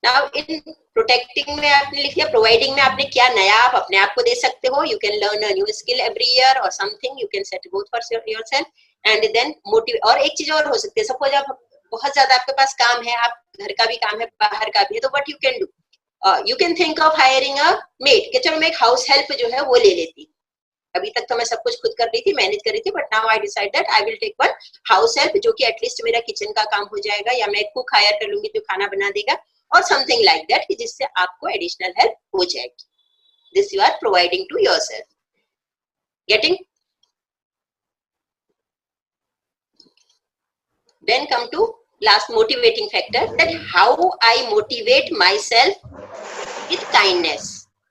Now in protecting में आपने लिख दिया, providing में आपने क्या नया आप अपने आप को दे सकते हो. You can learn a new skill every year or something. You can set goals for yourself and then motivate. और एक चीज और हो सकती है, सपोज आप बहुत ज्यादा आपके पास काम है, आप घर का भी काम है, बाहर का भी है, तो what you can do? You can think of hiring a maid. कि चलो मैं एक हाउस हेल्प जो है वो ले लेती. अभी तक तो मैं सब कुछ खुद कर रही थी, मैनेज कर रही थी, but now I decide that I will take one house help जो कि एटलीस्ट मेरा किचन का काम हो जाएगा, या मैं कुक हायर कर लूंगी जो खाना बना देगा, और समथिंग लाइक दैट, कि जिससे आपको एडिशनल हेल्प हो जाएगी. This you are providing to yourself. Getting? Then come to last motivating factor, that how I motivate myself with kindness.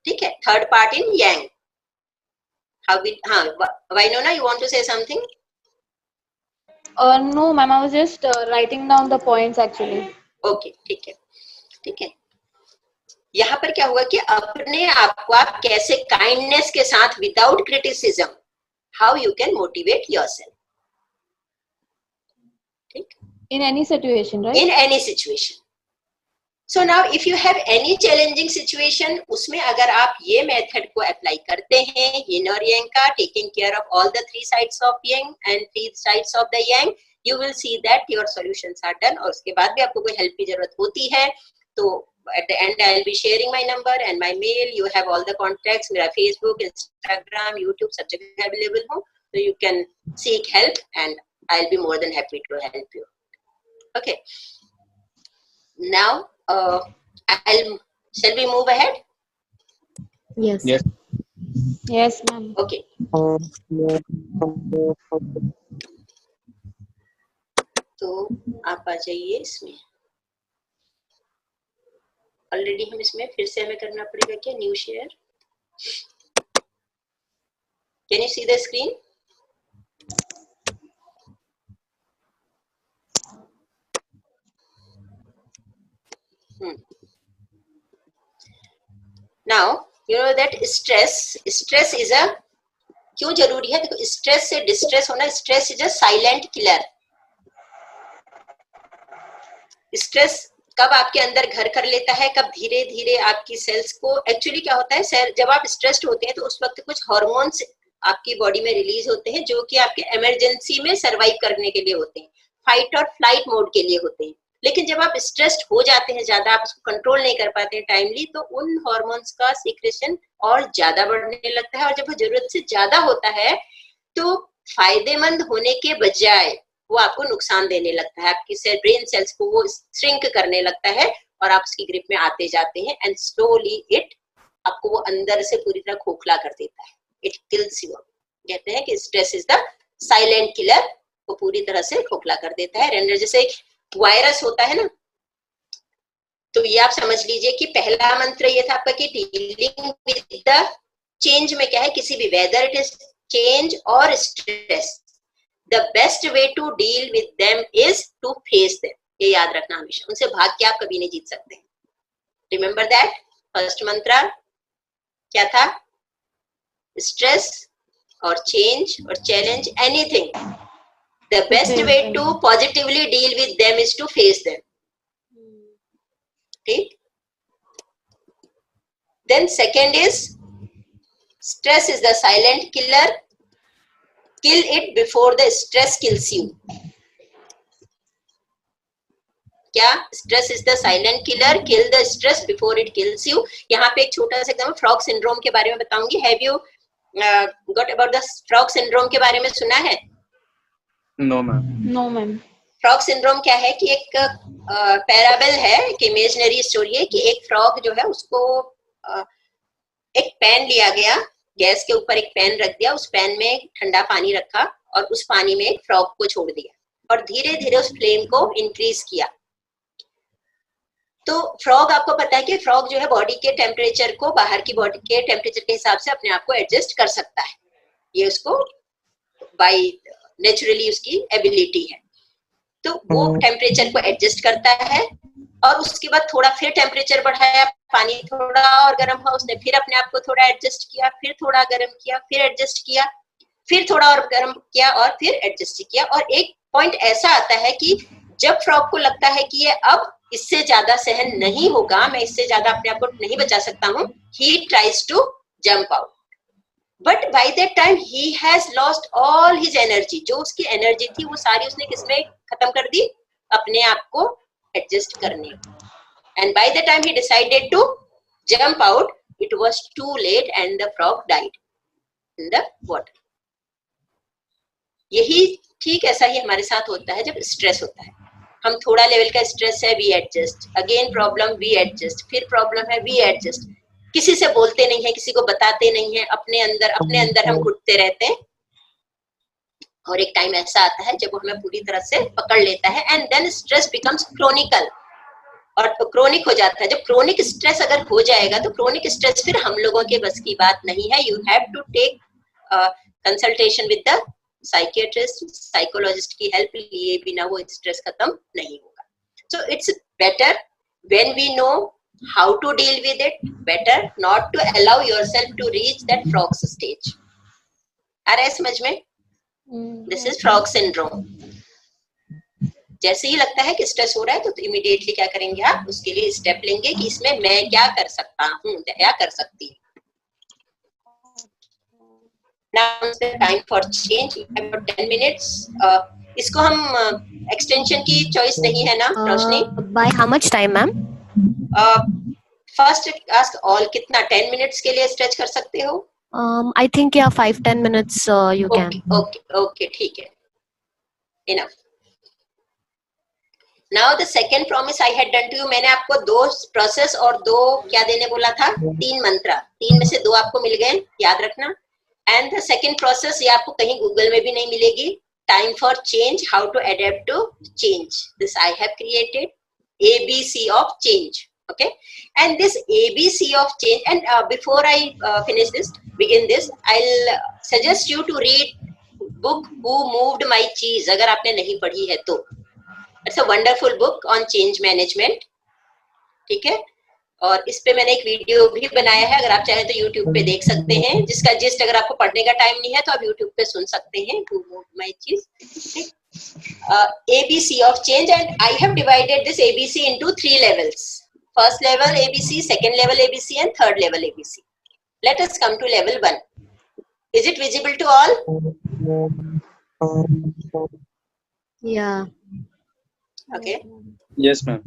ठीक है, third part in yang. How we, Vainona, you want to say something? No, ma'am. I was just writing down the points actually. Okay, ठीक है, ठीक है. यहाँ पर क्या हुआ कि अपने आप को आप कैसे काइंडनेस के साथ, without criticism, how you can motivate yourself. ठीक. In any situation, right? In any situation. So now if you have any challenging situation, उसमें अगर आप ये मेथड को अप्लाई करते हैं, yin और yang का, taking care of all the 3 sides of yin and 3 sides of the yang, you will see that your solutions are done. और उसके बाद भी आपको कोई हेल्प की जरूरत होती है तो at the end I will be sharing my number and my mail. You have all the contacts. मेरा Facebook, Instagram, YouTube सब जगह available हूँ, so you can seek help and I'll be more than happy to help you. Okay. Now, shall we move ahead? Yes. Yes. Yes, ma'am. Okay. तो आप आ जाइए इसमें. ऑलरेडी हम इसमें फिर से हमें करना पड़ेगा क्या, new share. Can you see the screen? Now you know that stress is a, क्यों जरूरी है? देखो, स्ट्रेस से डिस्ट्रेस होना, stress is a silent killer. Stress कब आपके अंदर घर कर लेता है, कब धीरे धीरे आपकी सेल्स को, एक्चुअली क्या होता है, जब आप स्ट्रेस्ड होते हैं तो उस वक्त कुछ हार्मोन्स आपकी बॉडी में रिलीज होते हैं जो कि आपके इमरजेंसी में सरवाइव करने के लिए होते हैं, फाइट और फ्लाइट मोड के लिए होते हैं. लेकिन जब आप स्ट्रेस्ड हो जाते हैं ज्यादा, आप उसको कंट्रोल नहीं कर पाते हैं टाइमली, तो उन हार्मोन्स का सीक्रेशन और ज्यादा बढ़ने लगता है, और जब वो जरूरत से ज्यादा होता है तो फायदेमंद होने के बजाय वो आपको नुकसान देने लगता है, आपकी ब्रेन सेल्स को वो श्रिंक करने लगता है और आप उसकी ग्रिप में आते जाते हैं, एंड स्लोली इट आपको वो अंदर से पूरी तरह खोखला कर देता है. It kills you. कहते हैं कि stress is the silent killer, वो पूरी तरह से खोखला कर देता है. रेंडर जैसे वायरस होता है ना, तो ये आप समझ लीजिए कि पहला मंत्र ये था आपका कि डीलिंग विद द चेंज में क्या है, किसी भी वेदर इट इज चेंज और stress, the best way to deal with them is to face them. ये याद रखना हमेशा, उनसे भाग के आप कभी नहीं जीत सकते. Remember that. फर्स्ट मंत्र क्या था? स्ट्रेस और चेंज और challenge, anything, the best way to positively deal with them is to face them. Okay. Then second is stress is the silent killer. Kill it before the stress kills you. क्या? Stress is the silent killer. Kill the stress before it kills you. यहाँ पे एक छोटा सा एकदम फ्रॉग सिंड्रोम के बारे में बताऊंगी. Have you got about the frog syndrome के बारे में सुना है? No, ma'am. No, ma'am. Frog syndrome क्या है कि एक पैराबल है, एक इमेजिनरी स्टोरी है कि एक फ्रॉग जो है उसको एक पैन लिया गया, गैस के ऊपर एक पैन रख दिया, उस पैन में ठंडा पानी रखा और उस पानी में एक फ्रॉग को छोड़ दिया और धीरे धीरे उस फ्लेम को इंक्रीज किया. तो फ्रॉग, आपको पता है कि फ्रॉग जो है बॉडी के टेम्परेचर को, बाहर की बॉडी के टेम्परेचर के हिसाब से अपने आप को एडजस्ट कर सकता है. ये उसको बाय नेचुरली उसकी एबिलिटी है. तो वो टेम्परेचर को एडजस्ट करता है और उसके बाद थोड़ा फिर टेम्परेचर बढ़ाया पानी थोड़ा और गर्म हुआ, उसने फिर अपने आप को थोड़ा एडजस्ट किया, फिर थोड़ा गर्म किया, फिर एडजस्ट किया, फिर थोड़ा और गर्म किया और फिर एडजस्ट किया। और एक पॉइंट ऐसा आता है कि जब फ्रॉग को लगता है कि ये अब इससे ज्यादा सहन नहीं होगा, मैं इससे ज्यादा अपने आप को नहीं बचा सकता हूँ, he tries to jump out. But by that time he has lost all his energy. जो उसकी एनर्जी थी वो सारी उसने किसमें खत्म कर दी? अपने आप को एडजस्ट करने। And by the time he decided to jump out, it was too late and the frog died in the water. यही ठीक ऐसा ही हमारे साथ होता है जब स्ट्रेस होता है। हम थोड़ा लेवल का स्ट्रेस है, we adjust, again problem, we adjust, फिर प्रॉब्लम है, वी एडजस्ट। किसी से बोलते नहीं है, किसी को बताते नहीं है, अपने अंदर हम घुटते रहते हैं। और एक टाइम ऐसा आता है जब वो हमें पूरी तरह से पकड़ लेता है and then stress becomes chronical, और क्रोनिक हो जाता है। जब क्रोनिक स्ट्रेस अगर हो जाएगा तो क्रोनिक स्ट्रेस फिर हम लोगों के बस की बात नहीं है। You have to take consultation with the psychiatrist, psychologist की हेल्प लिए बिना वो स्ट्रेस खत्म नहीं होगा। So it's better when we know how to deal with it, better not to allow yourself to reach that frog stage. आ रहा है समझ में? This is frog syndrome. जैसे ही लगता है कि स्ट्रेस हो रहा है तो इमीडिएटली क्या करेंगे आप? उसके लिए स्टेप लेंगे कि इसमें मैं क्या कर सकता हूँ, क्या कर सकती हूँ। Now is the time for change. We have about 10 minutes. इसको हम एक्सटेंशन की चॉइस नहीं है ना रोशनी? By how much time, ma'am? First ask all, कितना 10 मिनट्स के लिए स्ट्रेच कर सकते हो? I think yeah, 5-10 minutes you can. Okay, ठीक है, enough. Now the second promise I had done to you, मैंने आपको 2 प्रोसेस और 2 क्या देने बोला था? 3 मंत्र, 3 में से 2 आपको मिल गए, याद रखना। एंड द सेकेंड प्रोसेस, ये आपको कहीं गूगल में भी नहीं मिलेगी, time for change, how to adapt to change. This I have created ABC of change. Okay, and this ABC of change, and before I begin this, I'll suggest you to read book Who Moved My Cheese, अगर आपने नहीं पढ़ी है तो। It's a wonderful book on change management. ठीक है, और इस पे मैंने एक वीडियो भी बनाया है, अगर आप चाहें तो YouTube पे देख सकते हैं, जिसका जिस्ट अगर आपको पढ़ने का टाइम नहीं है तो आप YouTube पे सुन सकते हैं, Who Moved My Cheese. ABC of change, and I have divided this ABC into 3 levels. First level ABC, second level ABC, and third level ABC. Let us come to level 1. Is it visible to all? Yeah. Okay. Yes, ma'am.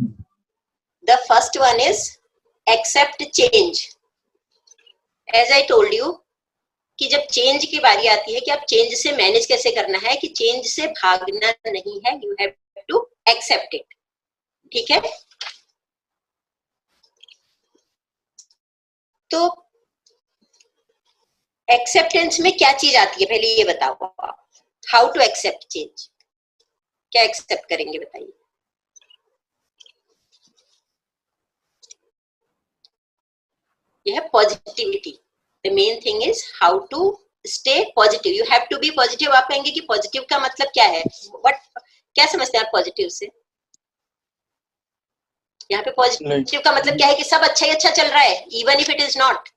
The first one is accept change. As I told you, कि जब चेंज की बारी आती है कि आप चेंज से मैनेज कैसे करना है, कि चेंज से भागना नहीं है, you have to accept it. ठीक है, तो एक्सेप्टेंस में क्या चीज आती है पहले ये बताओ आप। हाउ टू एक्सेप्ट चेंज, क्या एक्सेप्ट करेंगे बताइए। यह है positivity. The main thing is how to stay positive. You have to be positive. आप कहेंगे कि पॉजिटिव का मतलब क्या है? क्या समझते हैं आप पॉजिटिव से? यहाँ पे पॉजिटिव का मतलब क्या है कि सब अच्छा ही अच्छा चल रहा है, even if it is not.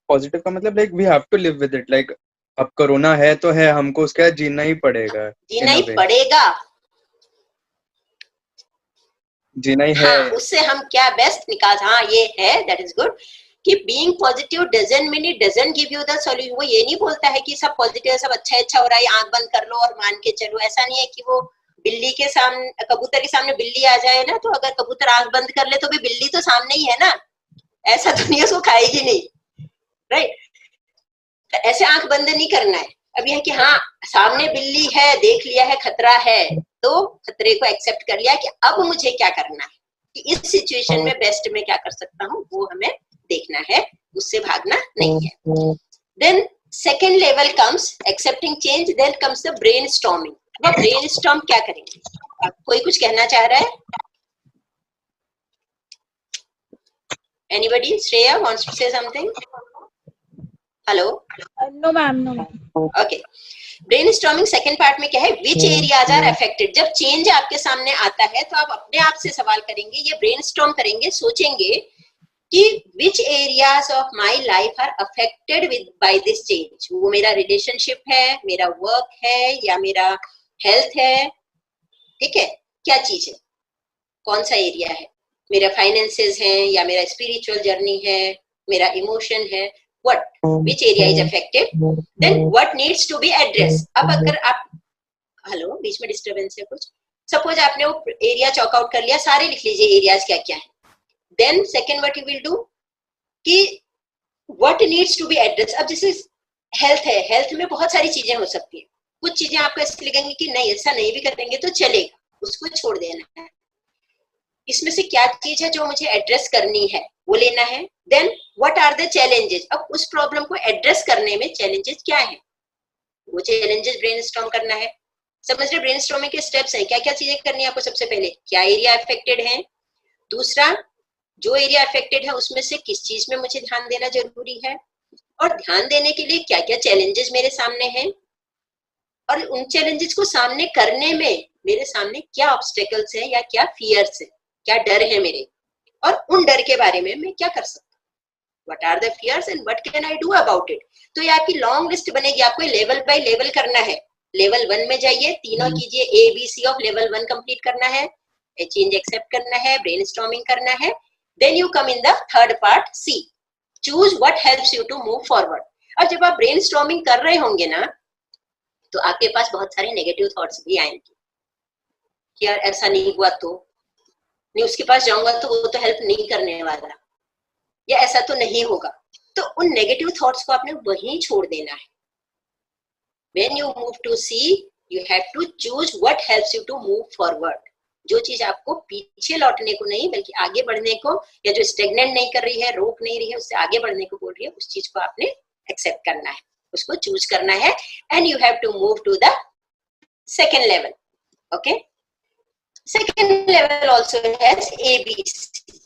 Positive का मतलब like we have to live with it, like अब कोरोना है तो है, हमको उसके साथ जीना ही पड़ेगा। जीना ही पड़ेगा, जीना ही है। हाँ, उससे हम क्या बेस्ट निकाल, हाँ ये है, दैट इज गुड। कि being positive doesn't mean, it doesn't give you the solution. वो ये नहीं बोलता है कि सब पॉजिटिव है, सब अच्छा अच्छा हो रहा है, आंख बंद कर लो और मान के चलो। ऐसा नहीं है कि वो बिल्ली के सामने, कबूतर के सामने बिल्ली आ जाए ना, तो अगर कबूतर आंख बंद कर ले तो भी बिल्ली तो सामने ही है ना, ऐसा तो नहीं उसको खाएगी नहीं, राइट? ऐसे आंख बंद नहीं करना है। अब यह कि हाँ सामने बिल्ली है, देख लिया है खतरा है, तो खतरे को एक्सेप्ट कर लिया कि अब मुझे क्या करना है, कि इस सिचुएशन में बेस्ट में क्या कर सकता हूँ, वो हमें देखना है, उससे भागना नहीं है। Then second level comes accepting change, then comes the brainstorming. अब ब्रेनस्टॉर्म क्या करेंगे? कोई कुछ कहना चाह रहा है? Anybody? Shreya wants to say something? Hello? No, ma'am. No, ma'am. Okay, brainstorming second part में क्या है, विच एरियाज आर अफेक्टेड. जब चेंज आपके सामने आता है तो आप अपने आप से सवाल करेंगे, ये ब्रेनस्टॉर्म करेंगे, सोचेंगे कि which areas of my life are affected with by this change. वो मेरा रिलेशनशिप है, मेरा वर्क है, या मेरा हेल्थ है. ठीक है, क्या चीज है, कौन सा एरिया है, मेरा फाइनेंसेस है, या मेरा स्पिरिचुअल जर्नी है, मेरा इमोशन है. What, which area is affected, then what needs to be addressed. अब अगर आप, हेलो, बीच में डिस्टरबेंस है कुछ. सपोज आपने वो एरिया चॉक आउट कर लिया, सारे लिख लीजिए एरियाज क्या क्या है. Then second what you will do कि what needs to be address. अब जैसे हेल्थ है, हेल्थ में बहुत सारी चीजें हो सकती है. कुछ चीजें आपको ऐसे लगेंगी कि नहीं, ऐसा नहीं भी करेंगे तो चलेगा, उसको छोड़ देना है. इसमें से क्या चीज है जो मुझे एड्रेस करनी है, वो लेना है. Then what are the challenges. अब उस प्रॉब्लम को एड्रेस करने में चैलेंजेस क्या है, वो चैलेंजेस ब्रेनस्टॉर्म करना है. समझ रहे, ब्रेनस्टॉर्मिंग के स्टेप्स हैं, क्या क्या चीजें करनी है आपको. सबसे पहले क्या एरिया अफेक्टेड है, दूसरा जो एरिया अफेक्टेड है उसमें से किस चीज में मुझे ध्यान देना जरूरी है, और ध्यान देने के लिए क्या क्या चैलेंजेस मेरे सामने हैं, और उन चैलेंजेस को सामने करने में मेरे सामने क्या ऑब्स्टेकल्स हैं या क्या फियर्स हैं, क्या डर है मेरे, और उन डर के बारे में मैं क्या कर सकता हूँ. What are the fears and what can I do about it. तो ये आपकी लॉन्ग लिस्ट बनेगी. आपको लेवल बाय लेवल करना है. लेवल 1 में जाइए, तीनों कीजिए, ABC ऑफ लेवल 1 कंप्लीट करना है, चेंज एक्सेप्ट करना है, ब्रेनस्टॉर्मिंग करना है. Then you come in the third part, C, choose what helps you to move forward. और जब आप ब्रेनस्टॉर्मिंग कर रहे होंगे ना, तो आपके पास बहुत सारे नेगेटिव थॉट्स भी आएंगे कि यार ऐसा नहीं हुआ तो, नहीं उसके पास जाऊंगा तो वो तो हेल्प नहीं करने वाला, या ऐसा तो नहीं होगा. तो उन नेगेटिव थॉट्स को आपने वहीं छोड़ देना है. When you move to C, you have to choose what helps you to move forward. जो चीज आपको पीछे लौटने को नहीं बल्कि आगे बढ़ने को, या जो स्टेगनेंट नहीं कर रही है, रोक नहीं रही है, उससे आगे बढ़ने को बोल रही है, उस चीज को आपने एक्सेप्ट करना है, उसको चूज करना है. And you have to move to the second level. Okay, second level also has ABC.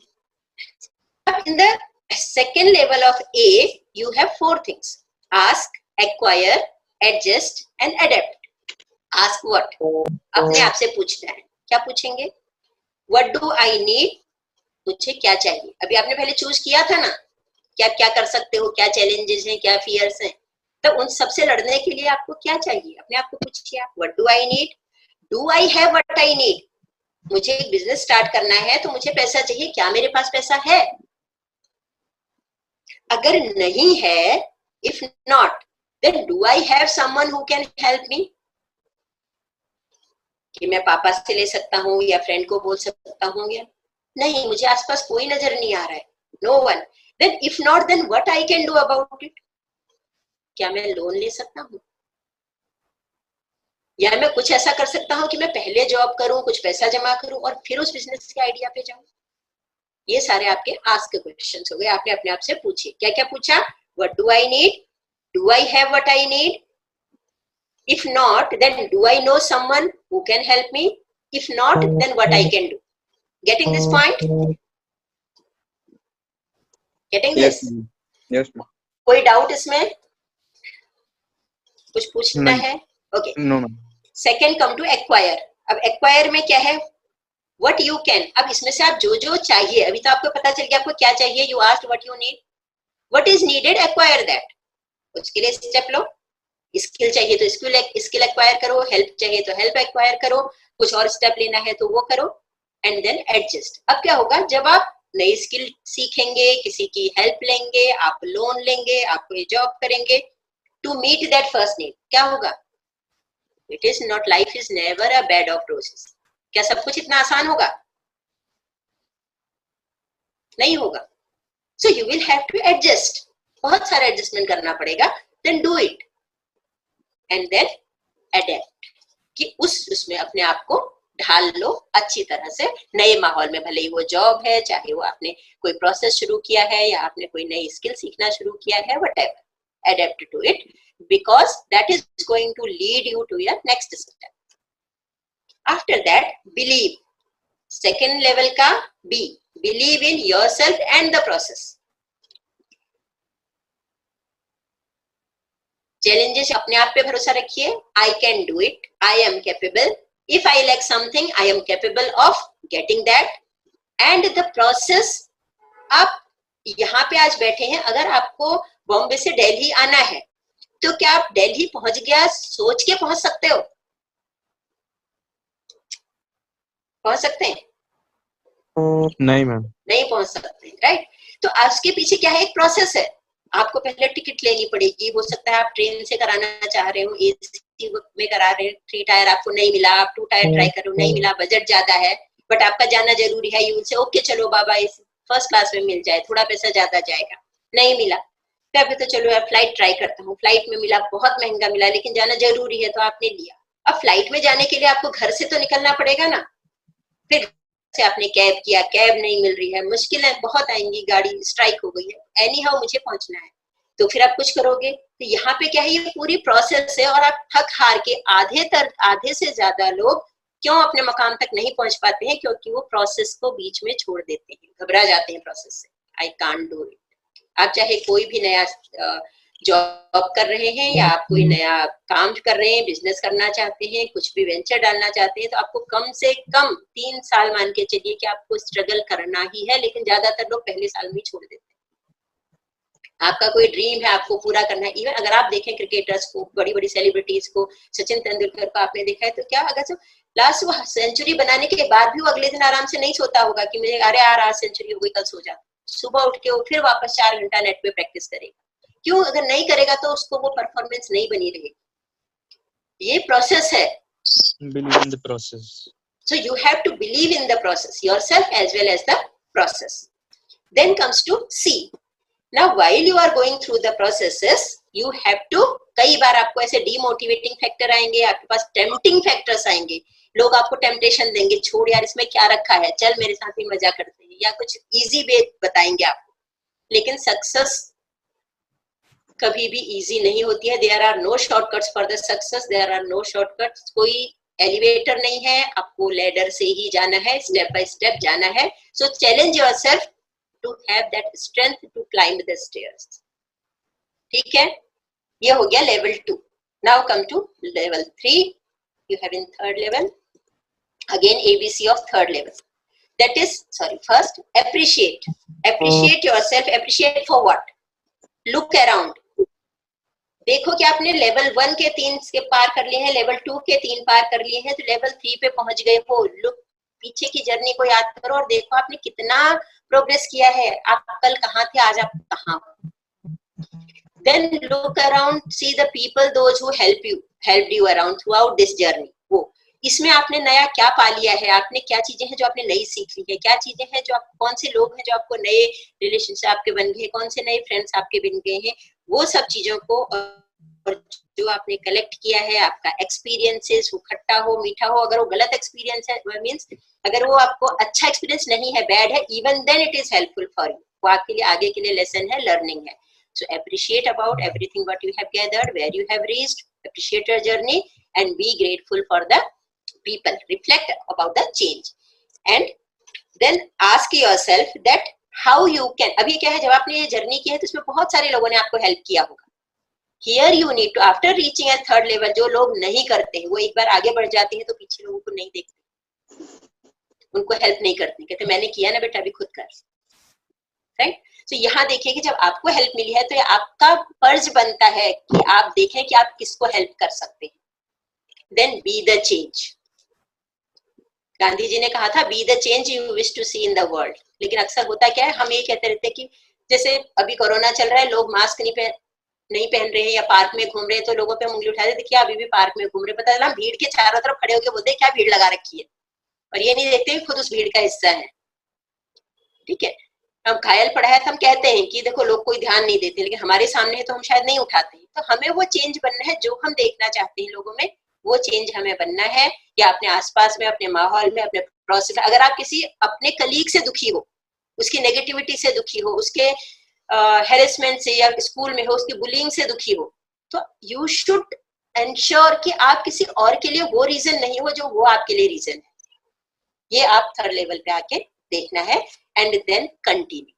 In the second level of A, you have 4 things: ask, acquire, adjust and adapt. Ask what? अपने आप से पूछना है. क्या पूछेंगे? What do I need? मुझे क्या चाहिए. अभी आपने पहले चूज किया था ना कि आप क्या कर सकते हो, क्या चैलेंजेस हैं, क्या फियर्स हैं. तो उन सबसे लड़ने के लिए आपको क्या चाहिए, अपने आप को पूछिए. What do I need? Do I have what I need? मुझे एक बिजनेस स्टार्ट करना है तो मुझे पैसा चाहिए, क्या मेरे पास पैसा है. अगर नहीं है, if not, then do I have someone who can help me? कि मैं पापा से ले सकता हूँ या फ्रेंड को बोल सकता हूँ, या नहीं, मुझे आसपास कोई नजर नहीं आ रहा है. No one. Then if not, then what I can do about it? क्या मैं लोन ले सकता हूँ, या मैं कुछ ऐसा कर सकता हूँ कि मैं पहले जॉब करूँ, कुछ पैसा जमा करूँ और फिर उस बिजनेस के आइडिया पे जाऊँ. ये सारे आपके आस्क क्वेश्चंस हो गए. आपने अपने आप से पूछे, क्या क्या पूछा. What do I need? Do I have what I need? If not, then do I know someone who can help me? If not, then what I can do? Getting this point? Getting this? Yes. कोई डाउट इसमें, कुछ पूछना है? Okay. No. Second, come to acquire. अब एक्वायर में क्या है, व्हाट यू कैन. अब इसमें से आप जो जो चाहिए, अभी तो आपको पता चल गया आपको क्या चाहिए. You asked what you need, what is needed, acquire that. उसके लिए स्टेप लो. स्किल चाहिए तो स्किल एक्वायर करो, हेल्प चाहिए तो हेल्प एक्वायर करो, कुछ और स्टेप लेना है तो वो करो. And then adjust. अब क्या होगा, जब आप नई स्किल सीखेंगे, किसी की हेल्प लेंगे, आप लोन लेंगे, आप कोई जॉब करेंगे, to meet that first need, क्या होगा. It is not, life is never a bed of roses. क्या सब कुछ इतना आसान होगा? नहीं होगा. So you will have to adjust. बहुत सारा एडजस्टमेंट करना पड़ेगा. Then do it and then adapt, कि उसमें अपने आप को ढाल लो अच्छी तरह से. नए माहौल में, भले ही वो जॉब है, चाहे वो आपने कोई प्रोसेस शुरू किया है या आपने कोई नई स्किल सीखना शुरू किया है, whatever, adapt to it, because that is going to lead you to your next step. After that, believe. Second level का B, believe in yourself and the process. Challenges अपने आप पे भरोसा रखिए. I can do it, I am capable. If I lack something, I am capable of getting that. And the process, आप यहाँ पे आज बैठे हैं, अगर आपको बॉम्बे से दिल्ली आना है तो क्या आप दिल्ली पहुंच गया सोच के पहुंच सकते हो? पहुंच सकते हैं? नहीं मैम. नहीं पहुंच सकते, राइट? तो उसके पीछे क्या है, एक प्रोसेस है. आपको पहले टिकट लेनी पड़ेगी. हो सकता है आप ट्रेन से कराना चाह रहे हो, एसी में करा रहे हैं, 3 टायर आपको नहीं मिला, आप 2 टायर ट्राई करो, नहीं मिला, बजट ज्यादा है, बट आपका जाना जरूरी है. यू से ओके चलो बाबा इस फर्स्ट क्लास में मिल जाए, थोड़ा पैसा ज्यादा जाएगा. नहीं मिला, फिर तो चलो यार फ्लाइट ट्राई करता हूँ. फ्लाइट में मिला, बहुत महंगा मिला, लेकिन जाना जरूरी है तो आपने लिया. अब फ्लाइट में जाने के लिए आपको घर से तो निकलना पड़ेगा ना. फिर से आपने कैब किया, कैब नहीं मिल रही है, मुश्किलें बहुत आएंगी, गाड़ी स्ट्राइक हो गई है, एनी हाउ मुझे पहुंचना है, तो फिर आप कुछ करोगे. तो यहाँ पे क्या है, ये पूरी प्रोसेस है. और आप थक हार के आधे से ज्यादा लोग क्यों अपने मकाम तक नहीं पहुंच पाते हैं? क्योंकि वो प्रोसेस को बीच में छोड़ देते हैं, घबरा जाते हैं प्रोसेस से. I can't do it. आप चाहे कोई भी नया जॉब कर रहे हैं या आप कोई नया काम कर रहे हैं, बिजनेस करना चाहते हैं, कुछ भी वेंचर डालना चाहते हैं, तो आपको कम से कम 3 साल मान के चलिए कि आपको स्ट्रगल करना ही है. लेकिन ज्यादातर लोग पहले साल में ही छोड़ देते हैं. आपका कोई ड्रीम है, आपको पूरा करना है. इवन अगर आप देखें क्रिकेटर्स को, बड़ी बड़ी सेलिब्रिटीज को, सचिन तेंदुलकर को आपने देखा है, तो क्या अगर जो लास्ट वो सेंचुरी बनाने के बाद भी वो अगले दिन आराम से नहीं सोता होगा कि मुझे अरे यार आज सेंचुरी हो गई, कल सो जा. सुबह उठ के वो फिर वापस 4 घंटा नेट पे प्रैक्टिस करेगा. क्यों? अगर नहीं करेगा तो उसको वो परफॉर्मेंस नहीं बनी रहेगी. ये प्रोसेस है. Believe in the process. So you have to believe in the process yourself as well as the process. Then comes to C. Now while you are going through the processes, you have to, कई बार आपको ऐसे डीमोटिवेटिंग फैक्टर आएंगे, आपके पास टेम्पटिंग फैक्टर्स आएंगे. लोग आपको टेम्पटेशन देंगे, छोड़ यार इसमें क्या रखा है, चल मेरे साथ ही मजा करते हैं, या कुछ इजी वे बताएंगे आपको. लेकिन सक्सेस कभी भी इजी नहीं होती है. There are no shortcuts for the success, there are no shortcuts. कोई एलिवेटर नहीं है, आपको लैडर से ही जाना है, स्टेप बाय स्टेप जाना है. So challenge yourself to have that strength to climb the stairs. ठीक है, ये हो गया level 2. Now come to level 3. You have in third level, again ABC of third level. That is, sorry, first appreciate yourself. Appreciate for what? Look around. देखो कि आपने लेवल 1 के 3 के पार कर लिए हैं, लेवल 2 के 3 पार कर लिए हैं, तो लेवल 3 पे पहुंच गए हो. लुक, पीछे की जर्नी को याद करो और देखो आपने कितना प्रोग्रेस किया है. आप कल कहाँ थे, आज आप कहाँ हो. Then look around, see the people, those who helped you around throughout this journey. वो इसमें आपने नया क्या पा लिया है, आपने क्या चीजें हैं जो आपने नई सीख ली है, क्या चीजें हैं जो आप, कौन से लोग हैं जो आपको नए रिलेशनशिप आपके बन गए, कौन से नए फ्रेंड्स आपके बन गए हैं. वो सब चीजों को और जो आपने कलेक्ट किया है, आपका एक्सपीरियंसेस, वो खट्टा हो मीठा हो, अगर वो गलत एक्सपीरियंस है, मीन्स अगर वो आपको अच्छा एक्सपीरियंस नहीं है, बैड है, even then it is helpful for you. वो आपके लिए आगे के लिए लेसन है, लर्निंग है. So appreciate about everything what you have gathered, where you have reached, appreciate your journey and be grateful for the people. Reflect about the change and then ask yourself that how you can. अभी क्या है, जब आपने ये जर्नी की है तो इसमें बहुत सारे लोगों ने आपको हेल्प किया होगा. Here you need to, after reaching a third level, जो लोग नहीं करते हैं वो एक बार आगे बढ़ जाते हैं तो पीछे लोगों को नहीं देखते, उनको हेल्प नहीं करते, कहते मैंने किया ना बेटा, अभी खुद कर. राइट. तो यहाँ देखिए कि जब आपको हेल्प मिली है तो ये आपका फर्ज बनता है कि आप देखें कि आप किसको हेल्प कर सकते हैं. Then be the change. Gandhi ji ने कहा था be the change you wish to see in the world. लेकिन अक्सर होता क्या है, हम ये कहते रहते हैं कि जैसे अभी कोरोना चल रहा है, लोग मास्क नहीं पहन रहे हैं या पार्क में घूम रहे हैं तो लोगों पे उंगली उठा देते, क्या अभी भी पार्क में घूम रहे. पता चला भीड़ के चारों तरफ खड़े होकर बोलते क्या भीड़ लगा रखी है, और ये नहीं देखते खुद उस भीड़ का हिस्सा है. ठीक है, हम घायल पड़ा है तो हम कहते हैं कि देखो लोग कोई ध्यान नहीं देते, लेकिन हमारे सामने है तो हम शायद नहीं उठाते. तो हमें वो चेंज बनना है जो हम देखना चाहते हैं लोगों में, वो चेंज हमें बनना है. या अपने आसपास में, अपने माहौल में, अपने प्रोसेस में, अगर आप किसी अपने कलीग से दुखी हो, उसकी नेगेटिविटी से दुखी हो, उसके हेरेसमेंट से, या स्कूल में हो उसकी बुलिंग से दुखी हो, तो यू शुड एंश्योर कि आप किसी और के लिए वो रीजन नहीं हो जो वो आपके लिए रीजन है. ये आप थर्ड लेवल पे आके देखना है. And then continue.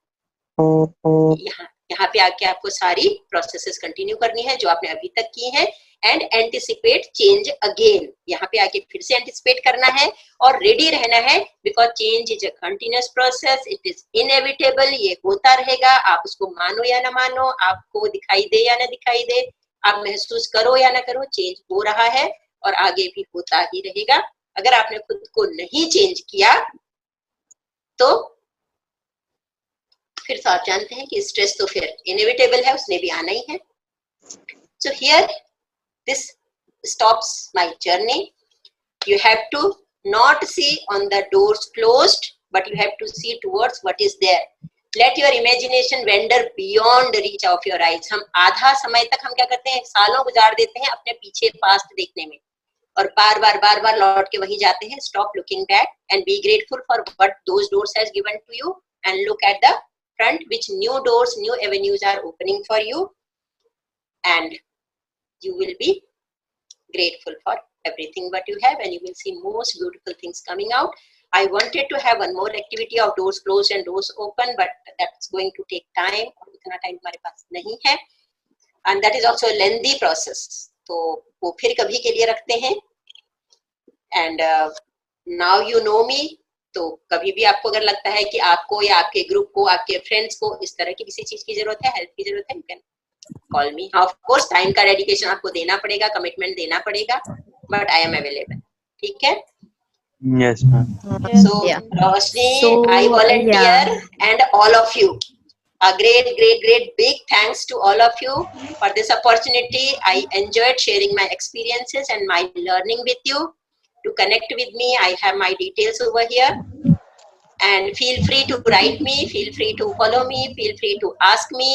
यहाँ यहाँ पे आके आपको सारी प्रोसेसेस कंटिन्यू करनी है जो आपने अभी तक की है, एंड एंटिसिपेट चेंज अगेन, यहाँ पे आके फिर से एंटिसिपेट करना है और रेडी रहना है, because change is a continuous process, it is inevitable, ये होता रहेगा, आप उसको मानो या ना मानो, आपको दिखाई दे या ना दिखाई दे, आप महसूस करो या ना करो, चेंज हो रहा है और आगे भी होता ही रहेगा। अगर आपने खुद को नहीं चेंज किया तो फिर तो आप जानते हैं कि स्ट्रेस तो फिर इनएविटेबल है, उसने भी आना ही है। So here this stops my journey. You have to not see on the doors closed, but you have to see towards what is there. Let your imagination wander beyond the reach of your eyes. हम आधा समय तक हम क्या करते हैं, सालों गुजार देते हैं अपने पीछे पास्ट देखने में और बार बार लौट के वहीं जाते हैं। Stop looking back and be grateful for what those doors has given to you and look at the front, which new doors, new avenues are opening for you, and you will be grateful for everything what you have, and you will see most beautiful things coming out. I wanted to have one more activity of doors closed and doors open, but that's going to take time, और उतना टाइम हमारे पास नहीं है, and that is also a lengthy process, तो वो फिर कभी के लिए रखते हैं। and now you know me, तो कभी भी आपको अगर लगता है कि आपको या आपके ग्रुप को, आपके फ्रेंड्स को इस तरह की किसी चीज की जरूरत है, हेल्प की जरूरत है, you can call me. Of course time का डेडिकेशन आपको देना पड़ेगा, कमिटमेंट देना पड़ेगा, but I am available. ठीक है? Yes, ma'am. So Roshni, I volunteer, and all of you, a great big thanks to all of you for this opportunity. I enjoyed sharing my experiences and my learning with you. To connect with me, I have my details over here, and feel free to write me, feel free to follow me, feel free to ask me.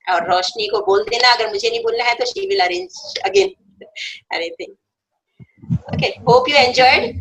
और रोशनी को बोल देना अगर मुझे नहीं बोलना है तो she will arrange again anything. Okay, hope you enjoyed.